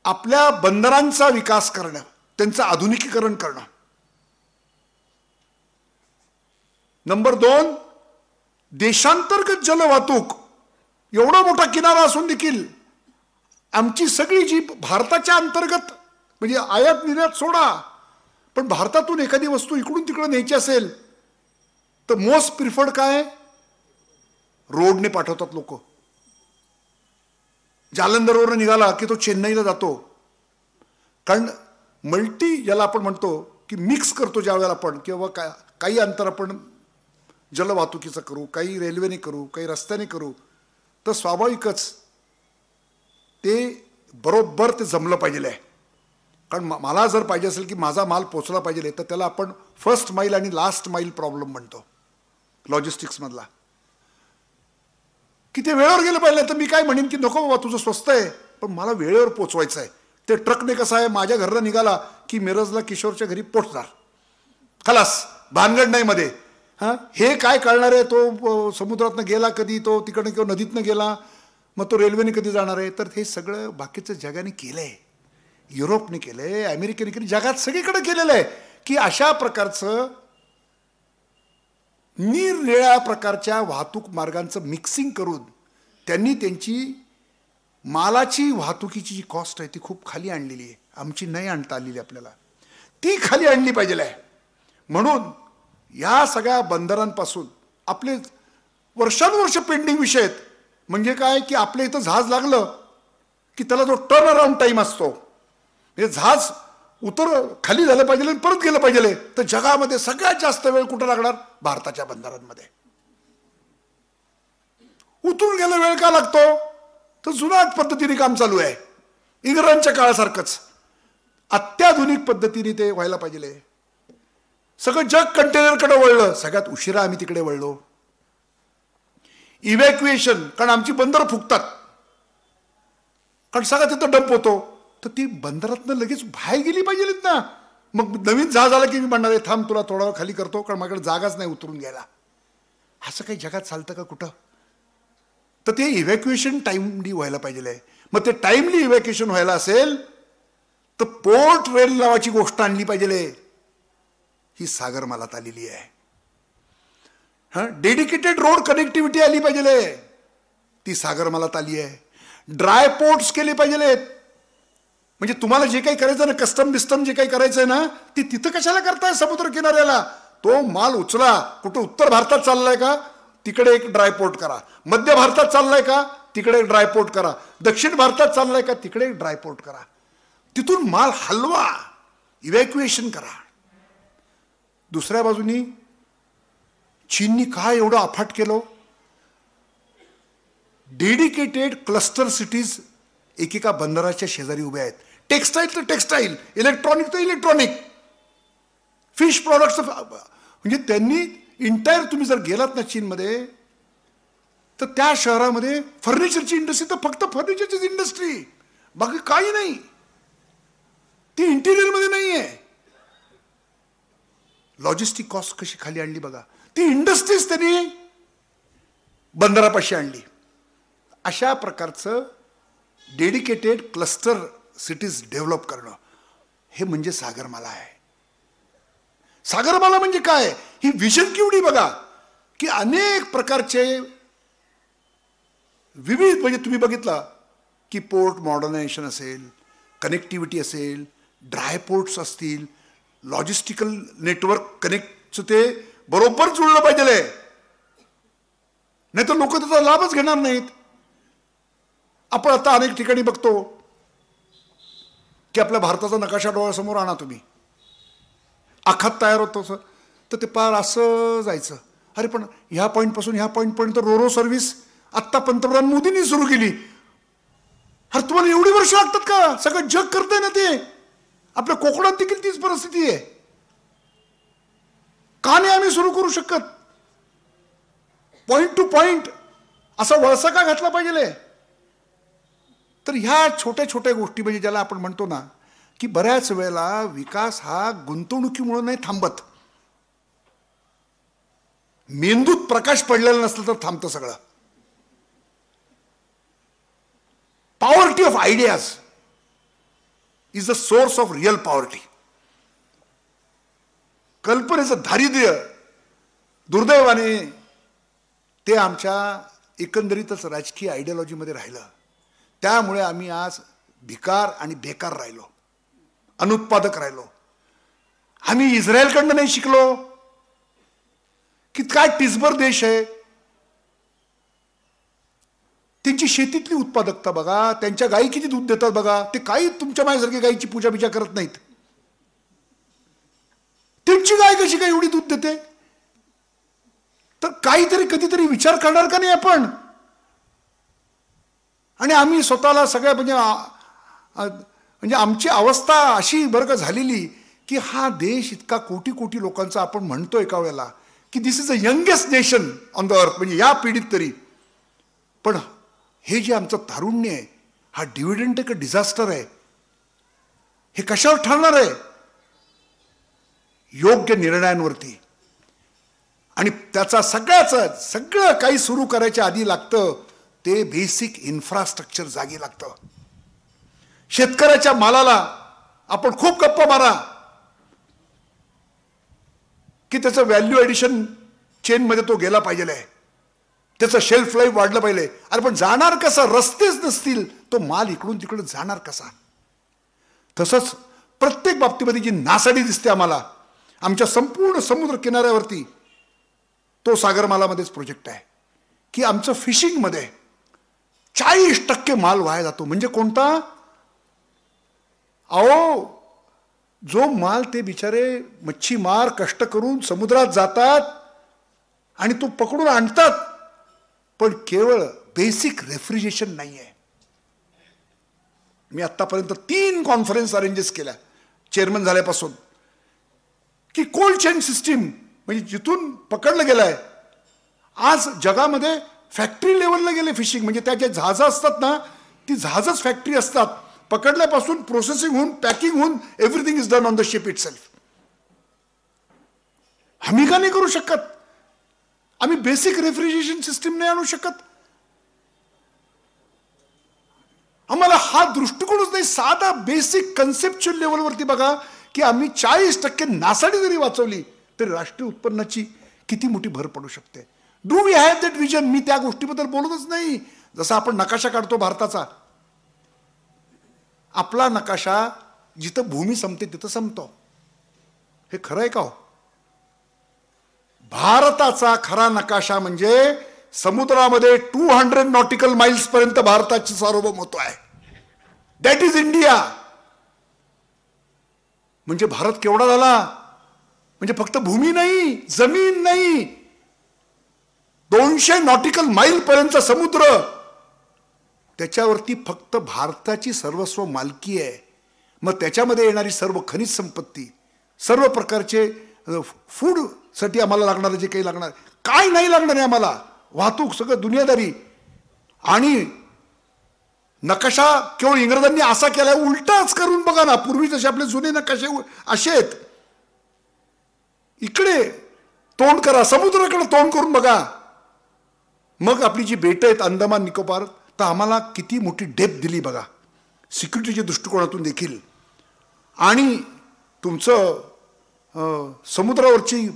आपल्या बंदरांचा विकास करणं, त्यांचं आधुनिकीकरण करणं. नंबर 2, देशांतर्गत जलवाहतूक. एवढा मोठा किनारा असून देखील आमची सगळी जी भारताच्या अंतर्गत, म्हणजे आयात निर्यात सोडा, पण भारतातून एखादी वस्तू इकडून तिकडे न्यायची असेल तर मोस्ट प्रिफर्ड काय, रोडने पाठवतात लोक. जालंधरवरून निघाला की तो चेन्नईला जातो. कारण मल्टी, ज्याला आपण म्हणतो की मिक्स करतो ज्या वेळेला आपण, किंवा काही अंतर आपण जलवाहतुकीचं करू, काही रेल्वेने करू, काही रस्त्याने करू, तर स्वाभाविकच ते बरोबर ते जमलं पाहिजे आहे. कारण मला जर पाहिजे असेल की माझा माल पोचला पाहिजे, तर त्याला आपण फर्स्ट माईल आणि लास्ट माईल प्रॉब्लेम म्हणतो लॉजिस्टिक्समधला, की ते वेळेवर गेलं पाहिजे. तर मी काय म्हणेन की नको बाबा, तुझं स्वस्त आहे पण मला वेळेवर पोचवायचं आहे. ते ट्रकने कसं आहे, माझ्या घरला निघाला की मिरजला किशोरच्या घरी पोचणार, खलास, भानगड नाही मध्ये. हे काय कळणार आहे, तो समुद्रातनं गेला कधी, तो तिकडनं किंवा नदीतनं गेला, मग तो रेल्वेने कधी जाणार आहे. तर हे सगळं बाकीचं जगाने केलंय, युरोपने केलंय, अमेरिकेने केलं, जगात सगळीकडे केलेलं आहे की अशा प्रकारचं निरनिळ्या प्रकारच्या वाहतूक मार्गांचं मिक्सिंग करून त्यांनी त्यांची मालाची वाहतुकीची जी कॉस्ट आहे ती खूप खाली आणलेली आहे. आमची नाही आणता आलेली, आपल्याला ती खाली आणली पाहिजे आहे. म्हणून या सगळ्या बंदरांपासून आपले वर्षानुवर्ष पेंडिंग विषय आहेत. म्हणजे काय की आपल्या इथं जहाज लागलं की त्याला जो टर्न अराउंड टाईम असतो, म्हणजे जहाज खाली झालं पाहिजे आणि परत गेलं पाहिजे, तर जगामध्ये सगळ्यात जास्त वेळ कुठं लागणार, भारताच्या बंदरांमध्ये. उतरून गेला वेळ का लागतो, तर जुनाट पद्धतीने काम चालू आहे, इंग्रजांच्या काळासारखंच अत्याधुनिक पद्धतीने ते व्हायला पाहिजे. सगळं जग कंटेनरकडे वळलं, सगळ्यात उशिरा आम्ही तिकडे वळलो. इव्हॅक्युएशन, कारण आमची बंदर फुगतात, कारण सगळं तिथं डंप होतो, तर ती बंदरातनं लगेच बाहेर गेली पाहिजेत ना. मग नवीन जहाज आला की मी म्हणणार आहे थांब तुला थोडा वेळ खाली करतो, कारण माझ्याकडे जागाच नाही उतरून घ्यायला. असं काही जगात चालतं का कुठं? तर ते इव्हॅक्युएशन टाइमली व्हायला पाहिजे. मग ते टाइमली इव्हॅक्युएशन व्हायला असेल तर पोर्ट रेल नावाची गोष्ट आणली पाहिजे. ही सागरमालात आलेली आहे. डेडिकेटेड रोड कनेक्टिव्हिटी आली पाहिजे, ती सागरमालात आली आहे. ड्राय पोर्ट्स केले पाहिजेत. म्हणजे तुम्हाला जे काही करायचं ना, कस्टम बिस्टम जे काही करायचंय ना, ती तिथं कशाला करताय समुद्र किनाऱ्याला. तो माल उचला, कुठं उत्तर भारतात चाललाय का तिकडे एक ड्रायपोर्ट करा, मध्य भारतात चाललाय का तिकडे एक ड्रायपोर्ट करा, दक्षिण भारतात चाललाय का तिकडे एक ड्रायपोर्ट करा. तिथून माल हलवा, इव्हॅक्युएशन करा. दुसऱ्या बाजूनी चीननी काय एवढं अफाट केलं. डेडिकेटेड क्लस्टर सिटीज एकेका बंदराच्या शेजारी उभ्या आहेत. टेक्स्टाईल तर टेक्स्टाईल, इलेक्ट्रॉनिक तर इलेक्ट्रॉनिक, फिश प्रॉडक्ट्स. म्हणजे त्यांनी इंटायर, तुम्ही जर गेलात ना चीनमध्ये, तर त्या शहरामध्ये फर्निचरची इंडस्ट्री, तर फक्त फर्निचरचीच इंडस्ट्री, बाकी काही नाही. ती इंटिरियरमध्ये नाही आहे. लॉजिस्टिक कॉस्ट कशी खाली आणली बघा. ती इंडस्ट्रीज त्यांनी बंदरापाशी आणली. अशा प्रकारचं डेडिकेटेड क्लस्टर सिटीज डेव्हलप करणं, हे म्हणजे सागरमाला आहे. सागरमाला म्हणजे काय, ही विजन केवढी बघा, की अनेक प्रकारचे विविध, म्हणजे तुम्ही बघितला की पोर्ट मॉडर्नायझेशन असेल, कनेक्टिव्हिटी असेल, ड्रायपोर्ट्स असतील, लॉजिस्टिकल नेटवर्क कनेक्टचं ते बरोबर जुळलं पाहिजे, नाही तर लोक त्याचा लाभच घेणार नाहीत. आपण आता अनेक ठिकाणी बघतो की आपल्या भारताचा नकाशा डोळ्यासमोर आणा तुम्ही, आखात तयार होतो तर ते पार असं जायचं. अरे पण ह्या पॉईंटपासून ह्या पॉईंटपर्यंत रोरो सर्व्हिस आत्ता पंतप्रधान मोदींनी सुरू केली. अरे तुम्हाला एवढी वर्ष लागतात का? सगळं जग करतंय ना ते. आपल्या कोकणात देखील तीच परिस्थिती आहे. का नाही आम्ही सुरू करू शकत? पॉइंट टू पॉइंट असा वळसा का घातला पाहिजे? तर ह्या छोट्या छोट्या गोष्टी, म्हणजे ज्याला आपण म्हणतो ना की बऱ्याच वेळेला विकास हा गुंतवणुकीमुळे नाही थांबत. मेंदूत प्रकाश पडलेला नसला तर थांबतं सगळं. Poverty of ideas is the source of real poverty. कल्पनेचं दारिद्र्य दुर्दैवाने ते आमच्या एकंदरीतच राजकीय आयडियोलॉजीमध्ये राहिलं. त्यामुळे आम्ही आज भिकार आणि बेकार राहिलो, अनुत्पादक राहिलो. आम्ही इस्रायलकडनं नाही शिकलो की काय टिसबर देश आहे. त्यांची शेतीतली उत्पादकता बघा, त्यांच्या गायी किती दूध देतात बघा. ते काही तुमच्या माझ्यासारखी गायीची पूजा बिजा करत नाहीत. त्यांची गाय कशी काय एवढी दूध देते? तर काहीतरी कधीतरी विचार करणार का नाही आपण? आणि आम्ही स्वतःला सगळ्या म्हणजे आमची अवस्था अशी बरं का झालेली की हा देश इतका कोटी कोटी लोकांचा आपण म्हणतो एका वेळेला की this is a youngest nation on the earth, म्हणजे या पिढीत तरी. पण हे जे आमचं तारुण्य आहे, हा डिव्हिडंड एक डिझास्टर आहे. हे कशावर ठरणार आहे? योग्य निर्णयांवरती. आणि त्याचा सगळं काही सुरू करायच्या आधी लागतं ते बेसिक इन्फ्रास्ट्रक्चर जागी लागतं. शेतकऱ्याच्या मालाला आपण खूप गप्पा मारा की त्याचं व्हॅल्यू ॲडिशन चेनमध्ये तो गेला पाहिजे आहे, त्याचं शेल्फ लाईफ वाढलं पाहिजे. अरे पण जाणार कसा? रस्तेच नसतील तो माल इकडून तिकडे जाणार कसा? तसंच प्रत्येक बाबतीमध्ये जी नासाडी दिसते आम्हाला, आमच्या संपूर्ण समुद्र किनाऱ्यावरती तो सागरमालामध्येच प्रोजेक्ट आहे की आमचं फिशिंगमध्ये 40% माल वाया जातो. म्हणजे कोणता? अहो, जो माल ते बिचारे मच्छीमार कष्ट करून समुद्रात जातात आणि तो पकडून आणतात, पण केवळ बेसिक रेफ्रिजरेशन नाही आहे. मी आतापर्यंत 3 कॉन्फरन्स अरेंजेस केल्या चेअरमन झाल्यापासून की कोल्ड चेन सिस्टीम म्हणजे जिथून पकडलं गेलंय आज जगामध्ये फॅक्टरी लेवलला गेले फिशिंग. म्हणजे त्या ज्या जहाजं असतात ना, ती जहाजच फॅक्टरी असतात. पकडल्यापासून प्रोसेसिंग होऊन पॅकिंग होऊन everything is done on the ship itself. आम्ही का नाही करू शकत? आम्ही बेसिक रेफ्रिजरेशन सिस्टीम नाही आणू शकत? आम्हाला हा दृष्टिकोनच नाही. साधा बेसिक कन्सेप्च्युअल लेवलवरती बघा की आम्ही 40% नासाडी जरी वाचवली तरी राष्ट्रीय उत्पन्नाची किती मोठी भर पडू शकते. Do we have that vision? मी त्या गोष्टीबद्दल बोलतच नाही. जसा आपण नकाशा काढतो भारताचा, आपला नकाशा जिथं भूमी संपते तिथं संपतो. हे खरं आहे का हो? भारताचा खरा नकाशा म्हणजे समुद्रामध्ये 200 नॉटिकल माइल्स पर्यंत भारताची सार्वभौमत्व आहे. That is India. म्हणजे भारत केवढा झाला? म्हणजे फक्त भूमी नाही, जमीन नाही, 200 नॉटिकल माइल पर्यंत समुद्र, त्याच्यावरती फक्त भारताची सर्वस्व मालकी आहे. मग त्याच्यामध्ये येणारी सर्व खनिज संपत्ती, सर्व प्रकारचे फूड साठी आम्हाला लागणारे जे काही लागणार, काय नाही लागणार आहे आम्हाला, वाहतूक, सगळं दुनियादारी. आणि नकाशा केवळ इंग्रजांनी असा केलाय, उलटाच करून बघा ना. पूर्वी जसे आपले जुने नकाशे असे आहेत, इकडे तोंड करा, समुद्राकडे तोंड करून बघा. मग आपली जी बेटं आहेत अंदमान निकोबार, तर आम्हाला किती मोठी डेप्थ दिली बघा सिक्युरिटीच्या दृष्टिकोनातून देखील. आणि तुमचं समुद्रावरची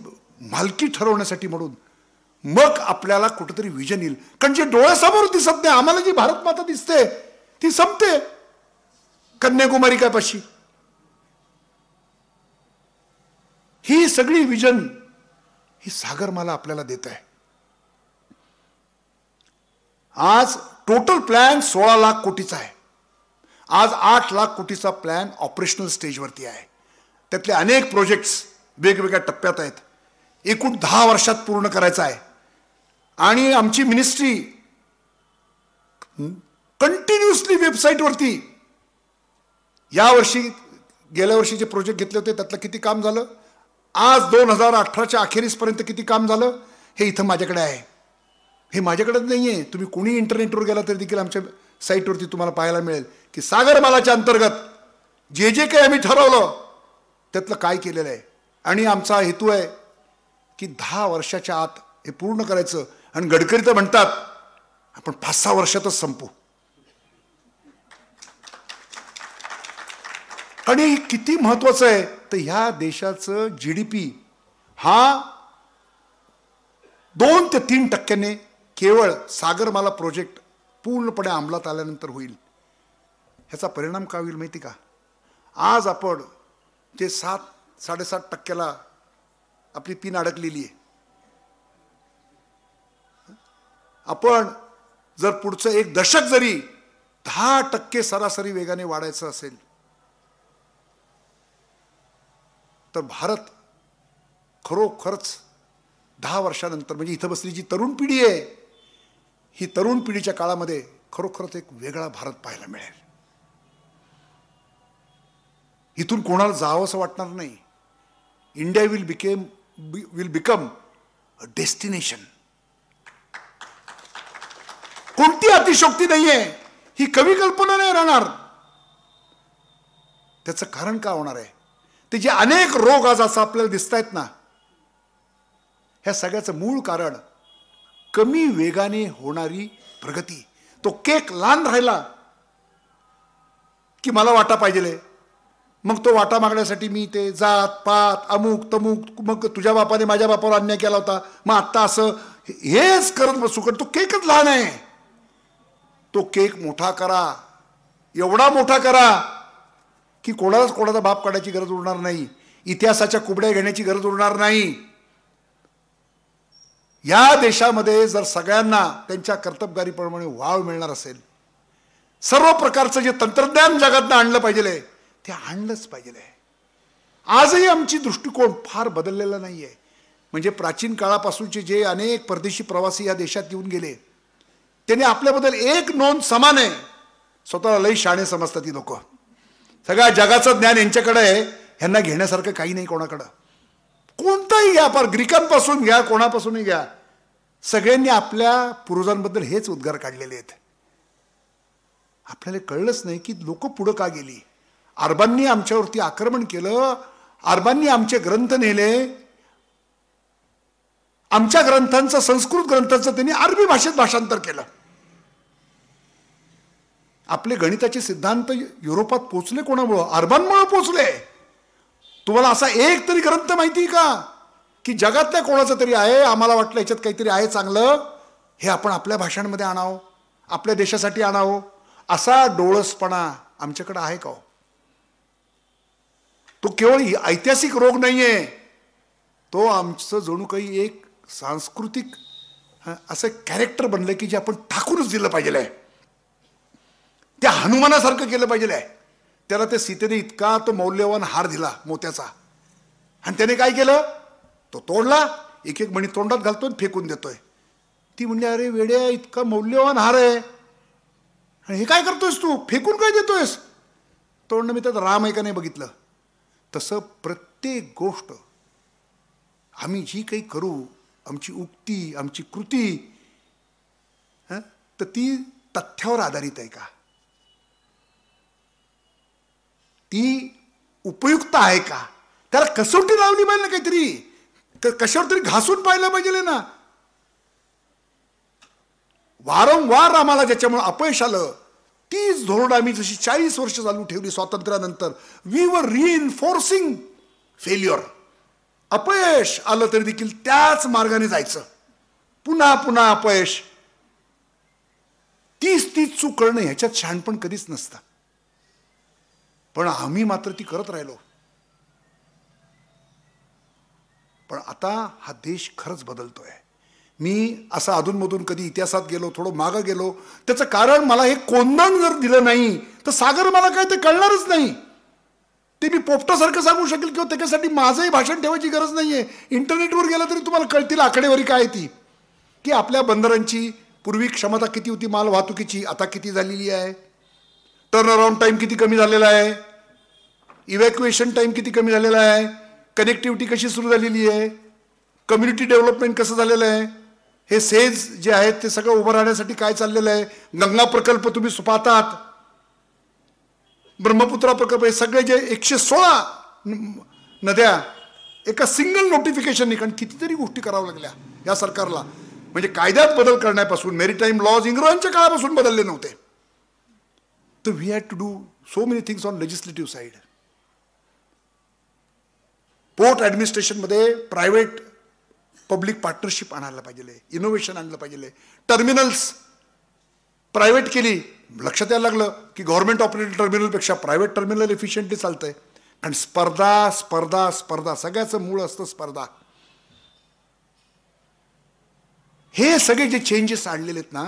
मालकी ठरवण्यासाठी म्हणून मग आपल्याला कुठेतरी विजन येईल. कारण जे डोळ्यासमोर दिसत नाही, आम्हाला जी भारत माता दिसते ती संपते कन्याकुमारी काय पाशी. ही सगळी विजन ही सागरमाला आपल्याला देत आहे. आज टोटल प्लॅन 16 लाख कोटीचा आहे. आज 8 लाख कोटीचा प्लॅन ऑपरेशनल स्टेजवरती आहे. त्यातले अनेक प्रोजेक्ट्स वेगवेगळ्या टप्प्यात आहेत. एकूण 10 वर्षात पूर्ण करायचा आहे. आणि आमची मिनिस्ट्री कंटिन्युअसली वेबसाईटवरती यावर्षी गेल्या वर्षी जे प्रोजेक्ट घेतले होते त्यातलं किती काम झालं, आज 2018च्या अखेरीसपर्यंत किती काम झालं, हे इथं माझ्याकडे आहे. हे माझ्याकडेच नाही आहे, तुम्ही कोणी इंटरनेटवर गेला तरी देखील आमच्या साईटवरती तुम्हाला पाहायला मिळेल की सागरमालाच्या अंतर्गत जे जे काही आम्ही ठरवलं त्यातलं काय केलेलं आहे. आणि आमचा हेतू आहे की 10 वर्षाच्या आत हे पूर्ण करायचं. आणि गडकरी तर म्हणतात आपण 5-6 वर्षातच संपू. आणि किती महत्वाचं आहे तर ह्या देशाचं GDP हा 2 ते 3% केवळ सागरमाला प्रोजेक्ट पूर्णपणे अंमलात आल्यानंतर होईल. ह्याचा परिणाम काय होईल माहिती का? आज आपण जे 7-7.5% आपली पिन अडकलेली आहे, आपण जर पुढचं 1 दशक जरी 10% सरासरी वेगाने वाढायचं असेल तर भारत खरोखरच 10 वर्षानंतर, म्हणजे इथं बसली जी तरुण पिढी आहे, ही तरुण पिढीच्या काळामध्ये खरोखरच एक वेगळा भारत पाहायला मिळेल. इथून कोणाला जावं असं वाटणार नाही. India will become a destination. कोणती अतिशयोक्ती नाहीये, ही कवी कल्पना नाही राहणार. त्याचं कारण काय होणार आहे ते जे अनेक रोग आज असं आपल्याला दिसत आहेत ना, ह्या सगळ्याचं मूळ कारण कमी वेगाने होणारी प्रगती. तो केक लहान राहिला की मला वाटा पाहिजे, मग तो वाटा मागण्यासाठी मी ते जात पात अमुक तमुक, मग तुझ्या बापाने माझ्या बापावर अन्याय केला होता, मग आत्ता असं हेच करत बसू. कारण तो केकच लहान आहे. तो केक मोठा करा, एवढा मोठा करा की कोणालाच कोणाचा बाप काढायची गरज उरणार नाही, इतिहासाच्या कुबड्या घेण्याची गरज उरणार नाही. या देशामध्ये जर सगळ्यांना त्यांच्या कर्तबगारीप्रमाणे वाव मिळणार असेल, सर्व प्रकारचं जे तंत्रज्ञान जगातनं आणलं पाहिजे ते आणलंच पाहिजे. आजही आमची दृष्टिकोन फार बदललेला नाहीये. म्हणजे प्राचीन काळापासूनचे जे अनेक परदेशी प्रवासी या देशात येऊन गेले, त्यांनी आपल्याबद्दल एक नोंद समान आहे, स्वतःला लई शाणे समजतात ती लोक. सगळ्या जगाचं ज्ञान यांच्याकडे आहे, ह्यांना घेण्यासारखं काही नाही कोणाकडं. कोणताही घ्या, फार ग्रीकांपासून घ्या, कोणापासूनही घ्या, सगळ्यांनी आपल्या पूर्वजांबद्दल हेच उद्गार काढलेले आहेत. आपल्याला कळलंच नाही की लोक पुढं का गेली. अरबांनी आमच्यावरती आक्रमण केलं, अरबांनी आमचे ग्रंथ नेले, आमच्या ग्रंथांचं, संस्कृत ग्रंथांचं त्यांनी अरबी भाषेत भाषांतर केलं. आपले गणिताचे सिद्धांत युरोपात पोचले कोणामुळं? अरबांमुळे पोचले. तुम्हाला असा एक तरी ग्रंथ माहिती का की जगातल्या कोणाचं तरी आहे, आम्हाला वाटलं याच्यात काहीतरी आहे चांगलं, हे आपण आपल्या भाषांमध्ये आणावं, आपल्या देशासाठी आणावं, असा डोळसपणा आमच्याकडे आहे का? तो केवळ ऐतिहासिक रोग नाहीये, तो आमचं जणू काही एक सांस्कृतिक असं कॅरेक्टर बनलं की जे आपण टाकूनच दिलं पाहिजे. त्या हनुमानासारखं केलं पाहिजे. त्याला ते सीतेने इतका तो मौल्यवान हार दिला मोत्याचा, आणि त्याने काय केलं, तो तोडला, एक एक मणी तोंडात घालतोय, फेकून देतोय. ती म्हणली, अरे वेड्या, इतका मौल्यवान हार आहे आणि हे काय करतोयस तू, फेकून काय देतोयस? तो म्हणणं, मी त्यात राम आहे का नाही बघितलं. तसं प्रत्येक गोष्ट आम्ही जी काही करू, आमची उक्ती, आमची कृती, तर ती तथ्यावर आधारित आहे का, ती उपयुक्त आहे का, त्याला कसोटी लावली पाहिजे ना, काहीतरी कशावर तरी घासून पाहिलं पाहिजे ना. वारंवार आम्हाला ज्याच्यामुळे अपयश आलं, तीच धोरणं आम्ही जशी 40 वर्ष चालू ठेवली स्वातंत्र्यानंतर, वी वर रिइन्फोर्सिंग फेल्युअर. अपयश आलं तरी देखील त्याच मार्गाने जायचं, पुन्हा पुन्हा अपयश, तीच चूक करणं, ह्याच्यात शहाणपण कधीच नसतं. पण आम्ही मात्र ती करत राहिलो. पण आता हा देश खरंच बदलतोय. मी असं अधूनमधून कधी इतिहासात गेलो, थोडं मागं गेलो, त्याचं कारण मला हे कोंदण जर दिलं नाही तर सागर मला काय ते कळणारच नाही. ते मी पोपटासारखं सांगू शकेल किंवा त्याच्यासाठी माझंही भाषण ठेवायची गरज नाहीये. इंटरनेटवर गेलं तरी तुम्हाला कळतील आकडेवारी काय ती, की आपल्या बंदरांची पूर्वी क्षमता किती होती माल वाहतुकीची, आता किती झालेली आहे, टर्न अराउंड टाइम किती कमी झालेला आहे, इव्हॅक्युएशन टाइम किती कमी झालेला आहे, कनेक्टिव्हिटी कशी सुरू झालेली आहे, कम्युनिटी डेव्हलपमेंट कसं झालेलं आहे, हे सेज जे आहेत ते सगळं उभं राहण्यासाठी काय चाललेलं आहे, गंगा प्रकल्प तुम्ही पाहतात, ब्रह्मपुत्रा प्रकल्प, हे सगळे जे 116 नद्या एका सिंगल नोटिफिकेशनने, कारण कितीतरी गोष्टी कराव्या लागल्या या सरकारला. म्हणजे कायद्यात बदल करण्यापासून, मेरीटाईम लॉज इंग्रजांच्या काळापासून बदलले नव्हते. तर we had to do so many things on legislative side. Port ॲडमिनिस्ट्रेशनमध्ये प्रायव्हेट पब्लिक पार्टनरशिप आणायला पाहिजे, इनोव्हेशन आणलं पाहिजे, टर्मिनल्स प्रायव्हेट केली, लक्षात यायला लागलं की गव्हर्नमेंट ऑपरेटेड टर्मिनलपेक्षा प्रायव्हेट टर्मिनल एफिशियंटली चालतंय. कारण स्पर्धा स्पर्धा स्पर्धा, सगळ्याचं मूळ असतं स्पर्धा. हे सगळे जे चेंजेस आणलेले आहेत ना,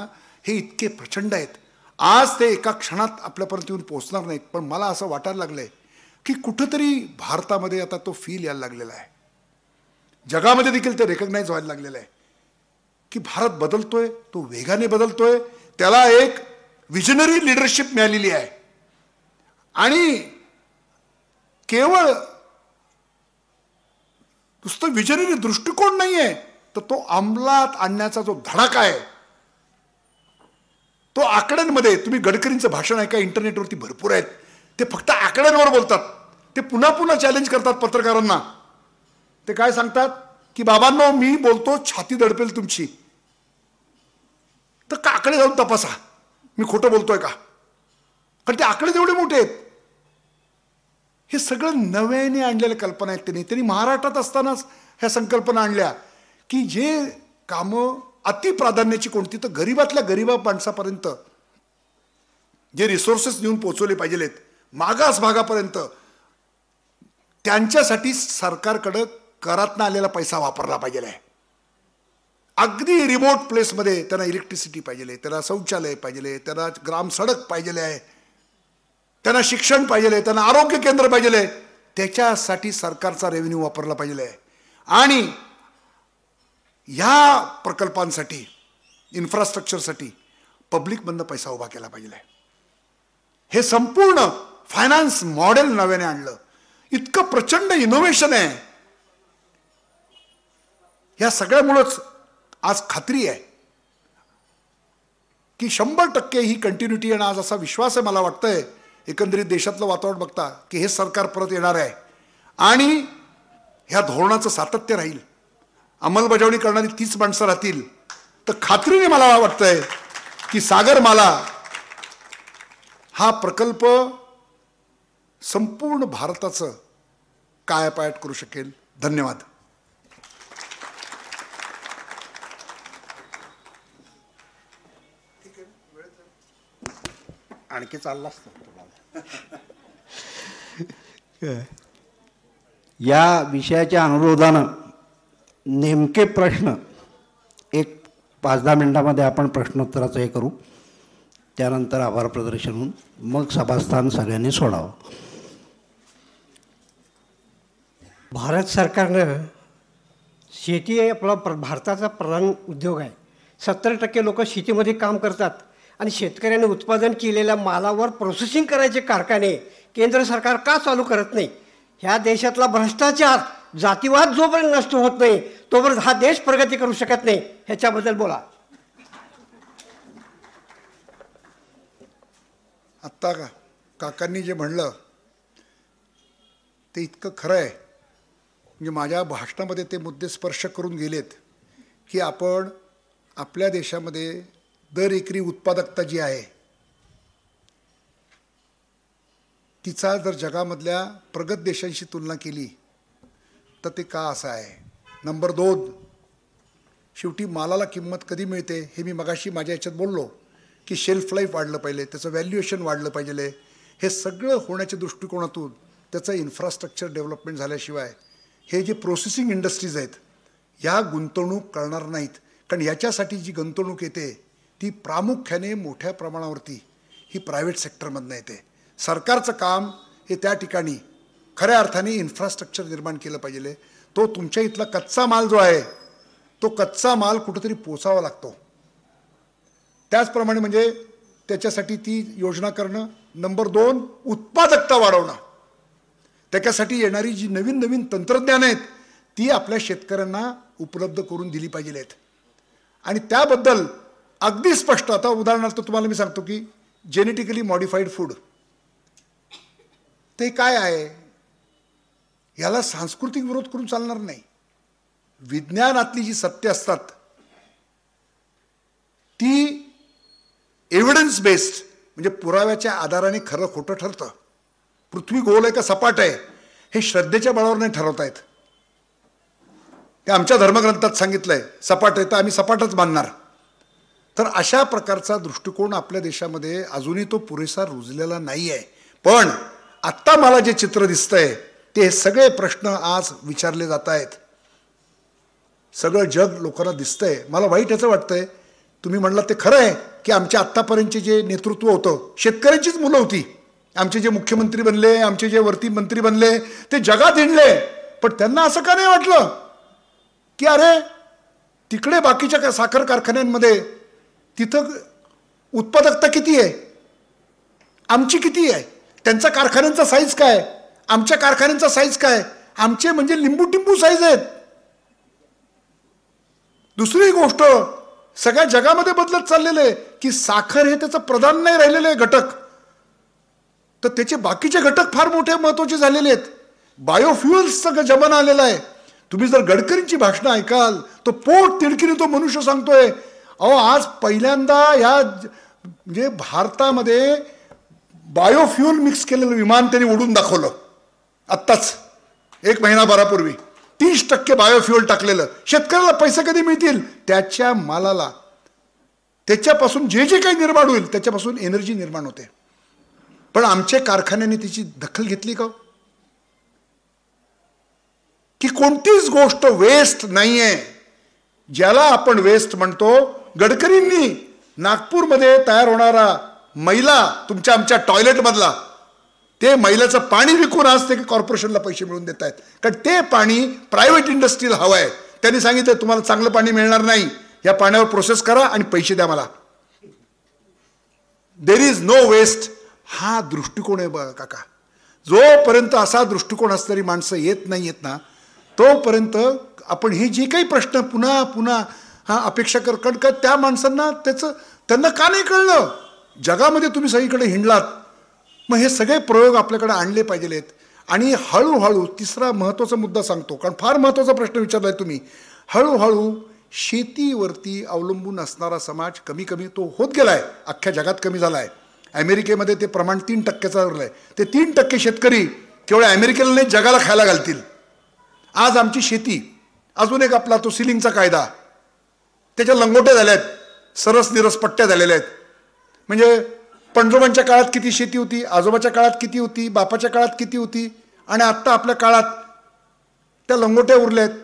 हे इतके प्रचंड आहेत. आज ते एका क्षणात आपल्यापर्यंत येऊन पोहोचणार नाहीत, पण मला असं वाटायला लागलंय की कुठंतरी भारतामध्ये आता तो फील यायला लागलेला आहे, जगामध्ये देखील ते रेकग्नाइज व्हायला लागलेलं आहे की भारत बदलतोय, तो वेगाने बदलतोय, त्याला एक विजनरी लिडरशिप मिळालेली आहे. आणि केवळ नुसतं विजनरी दृष्टिकोन नाहीये, तर तो अंमलात आणण्याचा जो धडाका आहे, तो आकड्यांमध्ये, तुम्ही गडकरींचं भाषण ऐका, इंटरनेटवरती भरपूर आहेत, ते फक्त आकड्यांवर बोलतात. ते पुन्हा पुन्हा चॅलेंज करतात पत्रकारांना. ते काय सांगतात की बाबांनो मी बोलतो छाती दडपेल तुमची, तर का आकडे जाऊन तपासा मी खोटं बोलतोय का, कारण ते आकडे तेवढे मोठे आहेत. हे सगळं नव्याने आणलेल्या कल्पना आहेत. त्यांनी महाराष्ट्रात असतानाच ह्या संकल्पना आणल्या की जे कामं अति प्राधान्याची कोणती, तर गरीबातल्या गरीब माणसापर्यंत जे रिसोर्सेस नेऊन पोचवले पाहिजेत मागास भागापर्यंत, त्यांच्यासाठी सरकारकडं करातनं आलेला पैसा वापरला पाहिजे आहे. अगदी रिमोट प्लेसमध्ये त्यांना इलेक्ट्रिसिटी पाहिजे, त्यांना शौचालय पाहिजे, त्यांना ग्राम सडक पाहिजे आहे, त्यांना शिक्षण पाहिजे, त्यांना आरोग्य केंद्र पाहिजे, त्याच्यासाठी सरकारचा रेव्हेन्यू वापरला पाहिजे आहे. आणि ह्या प्रकल्पांसाठी इन्फ्रास्ट्रक्चरसाठी पब्लिकमधनं पैसा उभा केला पाहिजे आहे. हे संपूर्ण फायनान्स मॉडेल नव्याने आणलं. इतकं प्रचंड इनोव्हेशन आहे. या सगळ्यामुळंच आज खात्री आहे की 100% ही कंटिन्युटी. आणि आज असा विश्वास आहे मला वाटतंय एकंदरीत देशातलं वातावरण बघता की हे सरकार परत येणार आहे आणि ह्या धोरणाचं सातत्य राहील, अंमलबजावणी करणारी तीच माणसं राहतील. तर खात्रीने मला वाटतंय की सागरमाला हा प्रकल्प संपूर्ण भारताचं कायापालट करू शकेल. धन्यवाद. आणखी चालला असतं या विषयाच्या अनुरोधानं नेमके प्रश्न एक 5-10 मिनिटांमध्ये आपण प्रश्नोत्तराचं हे करू, त्यानंतर आभार प्रदर्शन होऊन मग सभास्थान सगळ्यांनी सोडावं. भारत सरकारनं शेती हे आपला भारताचा प्रधान उद्योग आहे. 70% लोक शेतीमध्ये काम करतात आणि शेतकऱ्यांनी उत्पादन केलेल्या मालावर प्रोसेसिंग करायचे कारखाने केंद्र सरकार का चालू करत नाही? ह्या देशातला भ्रष्टाचार, जातीवाद जोपर्यंत नष्ट होत नाही तोपर्यंत हा देश प्रगती करू शकत नाही. ह्याच्याबद्दल बोला. आत्ता काकांनी जे म्हणलं ते इतकं खरं आहे. म्हणजे माझ्या भाषणामध्ये ते मुद्दे स्पर्श करून गेलेत की आपण आपल्या देशामध्ये दर एकरी उत्पादकता जी आहे तिचा जर जगामधल्या प्रगत देशांशी तुलना केली तर ते का असं आहे. नंबर 2, शेवटी मालाला किंमत कधी मिळते हे मी मगाशी माझ्या याच्यात बोललो की शेल्फ लाईफ वाढलं पाहिजे, त्याचं व्हॅल्युएशन वाढलं पाहिजे. हे सगळं होण्याच्या दृष्टिकोनातून त्याचं इन्फ्रास्ट्रक्चर डेव्हलपमेंट झाल्याशिवाय हे जे प्रोसेसिंग इंडस्ट्रीज आहेत ह्या गुंतवणूक करणार नाहीत. कारण याच्यासाठी जी गुंतवणूक येते ती प्रामुख्याने मोठ्या प्रमाणावरती ही प्रायव्हेट सेक्टरमधनं येते. सरकारचं काम हे त्या ठिकाणी खऱ्या अर्थाने इन्फ्रास्ट्रक्चर निर्माण केलं पाहिजे. तो तुमच्या इथला कच्चा माल जो आहे तो कच्चा माल कुठंतरी पोचावा लागतो. त्याचप्रमाणे म्हणजे त्याच्यासाठी ती योजना करणं. नंबर 2, उत्पादकता वाढवणं. त्याच्यासाठी येणारी जी नवीन नवीन तंत्रज्ञान आहेत ती आपल्या शेतकऱ्यांना उपलब्ध करून दिली पाहिजेत. आणि त्याबद्दल अगदी स्पष्ट, आता उदाहरणार्थ तुम्हाला मी सांगतो की जेनेटिकली मॉडिफाईड फूड ते काय आहे, याला सांस्कृतिक विरोध करून चालणार नाही. विज्ञानातली जी सत्य असतात ती एव्हिडन्स बेस्ड म्हणजे पुराव्याच्या आधाराने खरं खोटं ठरतं. पृथ्वी गोल आहे का सपाट आहे हे श्रद्धेच्या बळावर नाही ठरवता येत. हे आमच्या धर्मग्रंथात सांगितलंय सपाट आहे तर आम्ही सपाटच मानणार. तर अशा प्रकारचा दृष्टिकोन आपल्या देशामध्ये अजूनही तो पुरेसा रुजलेला नाही आहे. पण आत्ता मला जे चित्र दिसतंय ते सगळे प्रश्न आज विचारले जात आहेत. सगळं जग लोकांना दिसतंय. मला वाईट याचं वाटतंय, तुम्ही म्हणलात ते खरं आहे की आमच्या आत्तापर्यंतचे जे नेतृत्व होतं शेतकऱ्यांचीच मुलं होती. आमचे जे मुख्यमंत्री बनले, आमचे जे वरती मंत्री बनले ते जगात हिंडले, पण त्यांना असं का नाही वाटलं की अरे तिकडे बाकीच्या साखर कारखान्यांमध्ये तिथं उत्पादकता किती आहे, आमची किती आहे, त्यांचा कारखान्यांचा साईज काय, आमच्या कारखान्यांचा साईज काय, आमचे म्हणजे लिंबू टिंबू साईज आहेत. दुसरी गोष्ट सगळ्या जगामध्ये बदलत चाललेलं आहे की साखर हे त्याचं प्रधान नाही राहिलेलं आहे घटक. तर त्याचे बाकीचे घटक फार मोठे महत्त्वाचे झालेले आहेत. बायोफ्युएल्सचा जमाना आलेला आहे. तुम्ही जर गडकरींची भाषणं ऐकाल तो पोट तिडकीने तो मनुष्य सांगतोय, अहो आज पहिल्यांदा या म्हणजे भारतामध्ये बायोफ्युएल मिक्स केलेलं विमान त्यांनी उडून दाखवलं. आत्ताच 1 महिनाभरापूर्वी 30% बायोफ्युएल टाकलेलं. शेतकऱ्याला पैसे कधी मिळतील? त्याच्या मालाला, त्याच्यापासून जे जे काही निर्माण होईल त्याच्यापासून एनर्जी निर्माण होते. पण आमच्या कारखान्याने त्याची दखल घेतली का? की कोणतीच गोष्ट वेस्ट नाहीये. ज्याला आपण वेस्ट म्हणतो, गडकरींनी नागपूरमध्ये तयार होणारा मैला तुमच्या आमच्या टॉयलेटमधला, ते मैलाचं पाणी विकून आज ते कॉर्पोरेशनला पैसे मिळवून देत आहेत. कारण ते पाणी प्रायव्हेट इंडस्ट्रीला हवं आहे. त्यांनी सांगितलं तुम्हाला चांगलं पाणी मिळणार नाही, या पाण्यावर प्रोसेस करा आणि पैसे द्या मला. There is no waste. हा दृष्टिकोन आहे बघा काका. जोपर्यंत असा दृष्टिकोन असणारी माणसं येत नाही येत ना, तोपर्यंत आपण हे जे काही प्रश्न पुन्हा पुन्हा अपेक्षा कारण का त्या माणसांना त्यांना का नाही कळलं? जगामध्ये तुम्ही सगळीकडे हिंडलात, मग हे सगळे प्रयोग आपल्याकडे आणले पाहिजेत. आणि हळूहळू तिसरा महत्त्वाचा मुद्दा सांगतो, कारण फार महत्त्वाचा प्रश्न विचारलाय तुम्ही. हळूहळू शेतीवरती अवलंबून असणारा समाज कमी कमी तो होत गेलाय. अख्ख्या जगात कमी झाला आहे. अमेरिकेमध्ये ते प्रमाण 3%चं आहे. ते 3% शेतकरी केवळ अमेरिकेला नाही जगाला खायला घालतील. आज आमची शेती, अजून एक आपला तो सिलिंगचा कायदा, त्याच्या लंगोट्या झाल्यात, सरस निरस पट्ट्या झालेल्या आहेत. म्हणजे पणजोबांच्या काळात किती शेती होती, आजोबाच्या काळात किती होती, बापाच्या काळात किती होती, आणि आत्ता आपल्या काळात त्या लंगोट्या उरल्या आहेत.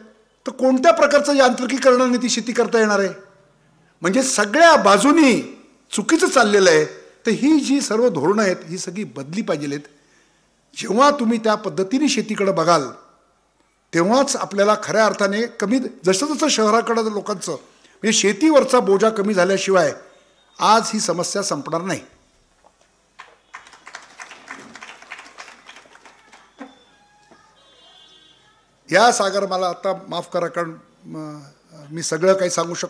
तर कोणत्या प्रकारचं यांत्रिकीकरणाने ती शेती करता येणार आहे? म्हणजे सगळ्या बाजूनी चुकीचं चाललेलं आहे. तर ही जी सर्व धोरणं आहेत ही सगळी बदली पाहिजेत. जेव्हा तुम्ही त्या पद्धतीने शेतीकडे बघाल तेव्हाच आपल्याला खऱ्या अर्थाने कमी, जसं जसं शहराकडं लोकांचं म्हणजे शेतीवरचा बोजा कमी झाल्याशिवाय आज ही समस्या संपणार नाही. या सागर मला आता माफ करा, कारण मी सगळं काही सांगू शकतो